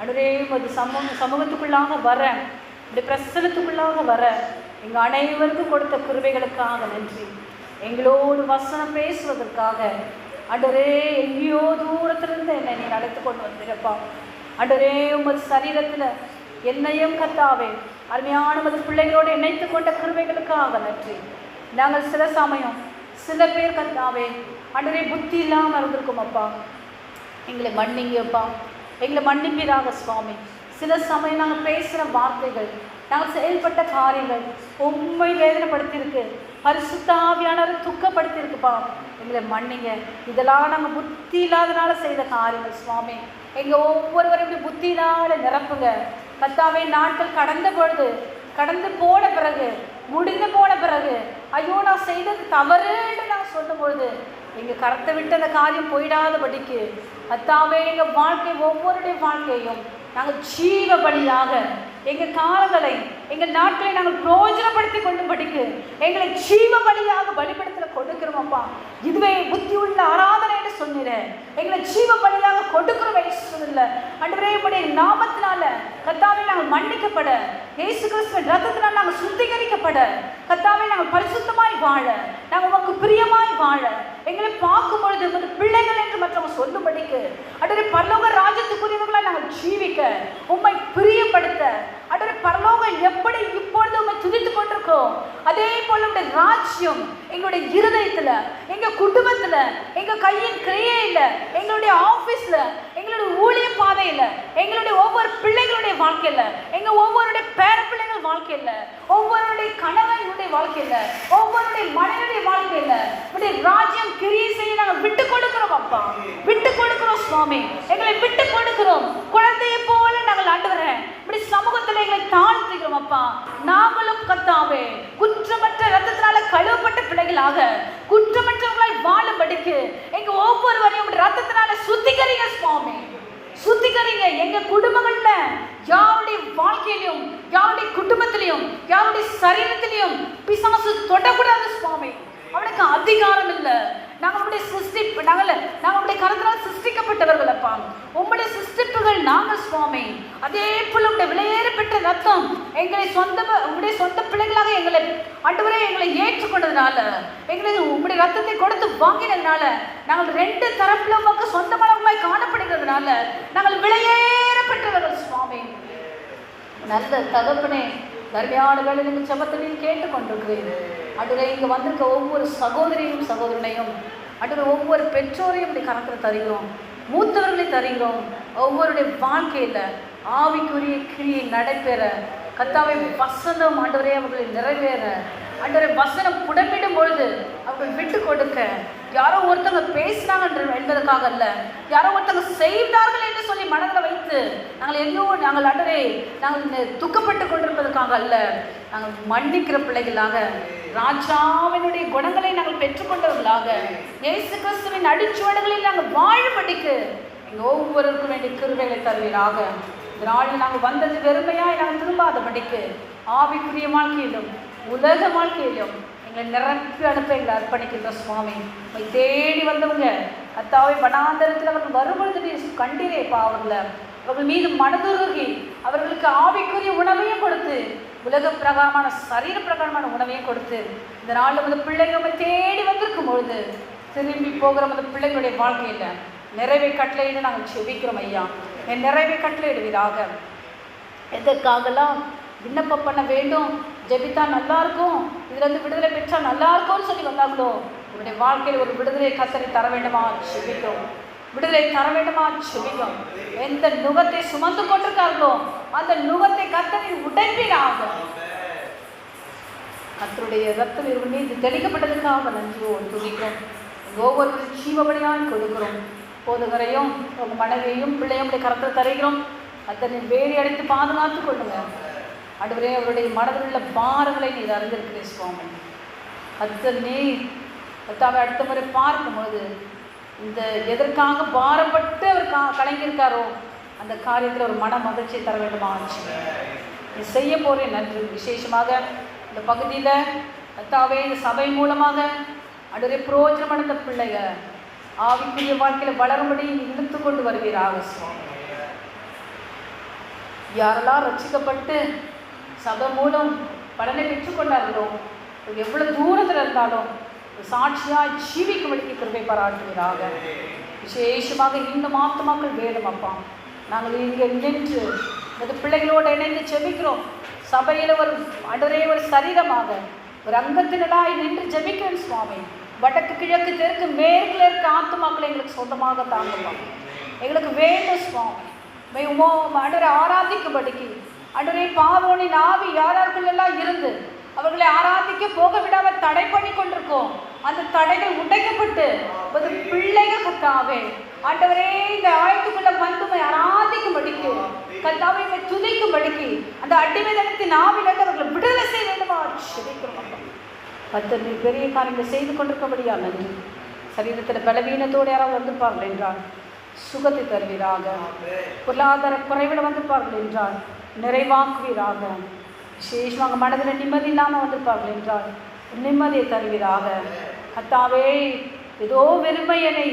அடுரே ஒரு சமூகத்துக்குள்ளாக வர, இந்த பிரசனத்துக்குள்ளாக வர எங்கள் அனைவருக்கும் கொடுத்த கிருபைகளுக்காக நன்றி. எங்களோடு வசனம் பேசுவதற்காக அடுரே எங்கேயோ தூரத்திலிருந்து என்னை நீ அழைத்து கொண்டு வந்திருப்பா. அடுரே உமது சரீரத்தில் என்னையும் கத்தாவே அருமையான உமது பிள்ளைகளோடு இணைத்து கொண்ட கிருபைகளுக்காக நன்றி. நாங்கள் சில சமயம் சில பேர் கத்தாவே அடுரே புத்தி இல்லாமல் இருந்திருக்கும் அப்பா. எங்களை மன்னிங்கப்பா, எங்களை மன்னிப்பீராக சுவாமி. சில சமயம் நாங்கள் பேசுகிற வார்த்தைகள், நாங்கள் செயல்பட்ட காரியங்கள் உண்மை வேதனைப்படுத்தியிருக்கு, பரிசுத்த ஆவியானவரை துக்கப்படுத்தியிருக்குப்பா. எங்களை மன்னிங்க. இதெல்லாம் நாங்கள் புத்தி இல்லாதனால செய்த காரியங்கள் சுவாமி. எங்கள் ஒவ்வொருவரையும் புத்தியினால நிரப்புங்க கத்தாவே. நாட்கள் கடந்த பொழுது, கடந்து போன பிறகு, முடிந்து போன பிறகு ஐயோ நான் செய்தது தவறுன்னு நான் சொல்லும் பொழுது எங்கள் கரத்தை விட்டு அந்த காரியம் போயிடாதபடிக்கு கத்தாவே எங்கள் வாழ்க்கை ஒவ்வொருடைய வாழ்க்கையும் நாங்கள் ஜீவ பலியாக எங்கள் காலங்களை எங்கள் நாட்களை நாங்கள் பிரயோஜனப்படுத்தி கொண்டுபடிக்கு எங்களை ஜீவ பலியாக பலிபடத்துல கொடுக்கிறோம் அப்பா. இதுவே புத்தி உள்ள ஆராதனை என்று சொன்னேன். எங்களை ஜீவ பலியாக கொடுக்கிறோம் இல்லை அன்றைய நாமத்தினால கத்தாவே நாங்கள் மன்னிக்கப்பட, இயேசு கிறிஸ்துவின் ரத்தத்தினால் நாங்கள் சுத்திகரிக்கப்பட, கத்தாவே நாங்கள் பரிசுத்தமாய் வாழ, நாங்கள் உமக்கு பிரியமாய் வாழ, எங்களை பார்க்கும் பொழுது உமது பிள்ளைகள் என்று மற்றவங்க சொல்லும்படிக்கு அன்றைய பரலோக ராஜ்யத்துக்குரியவர்களாக நாங்கள் ஜீவிக்க, உம்மை பிரியப்படுத்த, அன்றைய பரலோகம் எப்படி இப்பொழுது உம்மை துதித்துக் கொண்டிருக்கோம் அதே போல உடைய ராஜ்யம் எங்களுடைய இருதயத்தில், எங்கள் குடும்பத்தில், எங்கள் கையின் கிரியையில், எங்களுடைய ஆஃபீஸில், எங்களுடைய ஊழிய பாதையில், எங்களுடைய ஒவ்வொரு பிள்ளைகளுடைய வாழ்க்கையில், எங்கள் ஒவ்வொருடைய பேர பிள்ளைகள் வாழ்க்கையில், ஒவ்வொருடைய கணவனுடைய வாழ்க்கையில், ஒவ்வொருடைய மனைவியுடைய வாழ்க்கையில் உடைய ராஜ்யம் கிரியை செய்ய நாங்கள் விட்டு கொடுக்கிறோம் அப்பா. விட்டு கொடுக்கிறோம் சுவாமி. எங்களை விட்டு கொடுக்கிறோம். குழந்தையை போல நாங்கள் ஆண்டவரே இப்படி சமூகத்தில் எங்களை தாழ்த்துகிறோம் அப்பா. நாங்களும் கத்தாவே குற்றமற்ற ரத்தத்தினால கழுவப்பட்ட பிள்ளைகளாக குற்றமற்றவர்களாய் வாழும்படிக்கு எங்க ஒவ்வொருவரையும் ரத்தத்தினால சுத்திகரிங்க சுவாமி. சுத்திகரிங்க. எங்க குடும்பங்கள்ல யாருடைய வாழ்க்கையிலும், யாருடைய குடும்பத்திலையும், யாருடைய சரீரத்திலையும் பிசாசு தொடக்கூடாது சுவாமி. அவனுக்கு அதிகாரம் இல்லை. நாங்களுடைய நாங்களுடைய கருத்தினால் சிருஷ்டிக்கப்பட்டவர்கள் அப்பா. உங்களுடைய சிருஷ்டிப்புகள் நாங்கள் சுவாமி. அதே போல உங்களுடைய விலையேற பெற்ற ரத்தம் எங்களை உங்களுடைய சொந்த பிள்ளைகளாக எங்களை ஆண்டவரே எங்களை ஏற்றுக்கொண்டதுனால, எங்களை உங்களுடைய ரத்தத்தை கொடுத்து வாங்கினதுனால, நாங்கள் ரெண்டு தரப்புல உமக்கு சொந்தமானவர்களாய் காணப்படுகிறதுனால நாங்கள் விலையேற பெற்றவர்கள் சுவாமி. நல்ல தகப்பனே, தர்மையான வேலை நீங்கள் செபத்திலையும் கேட்டுக்கொண்டிருக்கிறேன். அடுத்த இங்கே வந்திருக்க ஒவ்வொரு சகோதரியும் சகோதரனையும், அடுத்த ஒவ்வொரு பெற்றோரையும் இப்படி கணக்கில் தருகிறோம், மூத்தவர்களை தருகிறோம். ஒவ்வொருடைய வாழ்க்கையில் ஆவிக்குரிய கிரியை நடைபெற, கத்தாவை வசனம் ஆண்டவரே அவர்களை நிறைவேற, ஆண்டவரே வசனம் புடமிடும் பொழுது அவர்கள் விட்டு கொடுக்க, யாரோ ஒருத்தவங்க பேசினாங்க என்பதற்காக அல்ல, யாரோ ஒருத்தவங்க செய்தார்கள் என்று சொல்லி மனதில் வைத்து நாங்கள் ஆண்டவரே நாங்கள் துக்கப்பட்டு கொண்டிருப்பதற்காக அல்ல, நாங்கள் மன்னிக்கிற பிள்ளைகளாக, ராஜாவினுடைய குணங்களை நாங்கள் பெற்றுக்கொண்டவர்களாக, இயேசு கிறிஸ்துவின் அடிச்சுவடுகளில் நாங்கள் வாழும்படிக்கு எங்கள் ஒவ்வொருவருக்கும் வேண்டிய கிருபைகளை தருவீராக. இந்த நாளில் நாங்கள் வந்தது வெறுமையாய் நாங்கள் திரும்பாதபடிக்கு ஆவிக்குரிய வாழ்க்கையிலும் உலக வாழ்க்கையிலும் எங்களை நிரப்பி அனுப்ப எங்களை அர்ப்பணிக்கின்ற சுவாமி. உங்களை தேடி வந்தவங்க கத்தாவை வனாந்தரத்தில் அவர்கள் வரும்பொழுது நீ கண்டீரேப்பா. அவர்கள் மீது மனதுருகி அவர்களுக்கு ஆவிக்குரிய உணவையும் கொடுத்து, உலக பிரகாரமான சரீர பிரகாரமான உணவையும் கொடுத்து, இந்த நாளில் வந்து பிள்ளைங்க தேடி வந்திருக்கும் பொழுது திரும்பி போகிற அந்த பிள்ளைகளுடைய வாழ்க்கையில் நிறைவை கட்டளையிட்டு நாங்கள் செபிக்கிறோம் ஐயா. என் நிறைவை கட்டளையிடுவீராக. எதற்காகலாம் விண்ணப்பம் பண்ண வேண்டும், ஜெபித்தா நல்லா இருக்கும், இதுலேருந்து விடுதலை பெற்றா நல்லா இருக்கும்னு சொல்லி வந்தாங்களோ உங்களுடைய வாழ்க்கையில் ஒரு விடுதலை கத்தரை தர வேண்டுமா செபிக்கிறோம். விடுதலை தர வேண்டுமா செபிக்கிறோம். எந்த நுகத்தை சுமந்து கொண்டிருக்கார்களோ அந்த நுகத்தை கத்தரை உடைப்பீராக. கத்தருடைய ரத்தம் இவர்கள் மீது தெளிக்கப்பட்டதுக்காக நன்றியோடு துதிக்கிறோம். ஒவ்வொருவரும் ஜீவபலியாய் கொடுக்கிறோம். போதகரையும் உங்கள் மனைவியையும் பிள்ளையும் கரத்தில் தருகிறோம். கத்தனை வேலி அடைத்து பாதுகாத்து கொள்ளுங்க. ஆண்டவரே, அவருடைய மனதில் உள்ள பாரங்களை நீர் அறிந்திருக்கிறேன் சுவாமி. கத்தனை கத்தாவை அடுத்த முறை பார்க்கும்போது இந்த எதற்காக பாரப்பட்டு அவர் கலங்கியிருக்காரோ அந்த காரியத்தில் ஒரு மன மகிழ்ச்சியை தர வேண்டுமா நீ செய்ய போகிறேன். நன்றி. விசேஷமாக இந்த பகுதியில் கத்தாவே இந்த சபை மூலமாக அடுத்த புரோஜனமான பிள்ளைங்க ஆவிக்குரிய வாழ்க்கையில் வளரும்படி இழுத்து கொண்டு வருவீராக சுவாமி. யாரெல்லாம் ரட்சிக்கப்பட்டு சபை மூலம் பலனை பெற்றுக்கொண்டார்களோ எவ்வளவு தூரத்தில் இருந்தாலும் சாட்சியாக ஜீவிக்கும்படிக்கு கிருபை பாராட்டுவீராக. விசேஷமாக இன்னும் ஆத்துமாக்கள் வேணும் அப்பா. நாங்கள் இங்கே நின்று இந்த பிள்ளைகளோடு இணைந்து ஜெபிக்கிறோம். சபையில் ஒரு அடரே ஒரு சரீரமாக ஒரு அங்கத்தினராய் நின்று ஜெபிக்கிறேன் சுவாமி. வடக்கு கிழக்கு தெற்கு மேற்கில் இருக்க ஆத்துமாக்களை எங்களுக்கு சொந்தமாக தாங்கலாம். எங்களுக்கு வேண்டும் சுவாமி. அடரை ஆராதிக்கும்படிக்கு அடரே பார்வோனின் ஆவி யாரெல்லாம் இருந்து அவர்களை ஆராதிக்க போக விடாமல் தடை பண்ணி கொண்டிருக்கோம். அந்த தடைகள் உடைக்கப்பட்டு ஒரு பிள்ளைகள் கத்தாவே ஆண்டவரே இந்த ஆயத்துக்குள்ள வந்துமை ஆராதிக்கும்படிக்கு கத்தாவை துதிக்கும்படிக்கு அந்த அடிமைதனத்தின் ஆவிலிருந்து அவர்களை விடுதலை செய்ய வேண்டுமா செபிக்கிறோம். கத்தர் நீ பெரிய காரியங்களை செய்து கொண்டிருக்கபடியா நன்றி. சரீரத்தில் பலவீனத்தோடு யாராவது வந்திருப்பார்கள் என்றால் சுகத்தை தருவீராக. பொருளாதார குறைவில் வந்திருப்பார்கள் என்றால் நிறைவாக்குவீராக. விசேஷமாக மனதில் நிம்மதி இல்லாமல் வந்திருப்பார்கள் என்றால் நிம்மதியை தருவீராக. கத்தாவே ஏதோ வெறுமையனை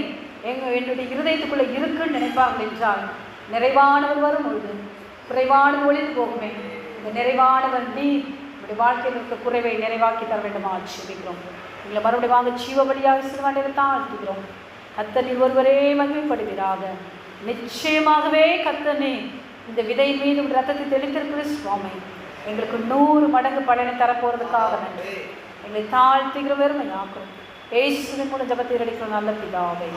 என்னுடைய இருதயத்துக்குள்ளே இருக்குன்னு நினைப்பார்கள் என்றால் நிறைவானவர் வரும் பொழுது குறைவானது ஒளிந்து போகுமே. இந்த நிறைவானவர் நீ நம்முடைய வாழ்க்கையில் இருக்க குறைவை நிறைவாக்கி தர வேண்டுமா செபிக்கிறோம். எங்களை மறுபடியும் வாங்க ஜீவபலியாக சிறுவாண்டையில் தாழ்த்துகிறோம். கத்தனை ஒருவரே மகிமைப்படுவீராக. நிச்சயமாகவே கத்தனே இந்த விதை மீது ரத்தத்தை தெளித்திருக்கிற சுவாமி எங்களுக்கு 100 மடங்கு பலனை தரப்போறதுக்காக நன்றி. எங்களை தாழ்த்துகிற வெறுமையாக்கும். ஏசுவின் மூலம் ஜெபத்தை அளிக்கிற நல்ல பிதாவே.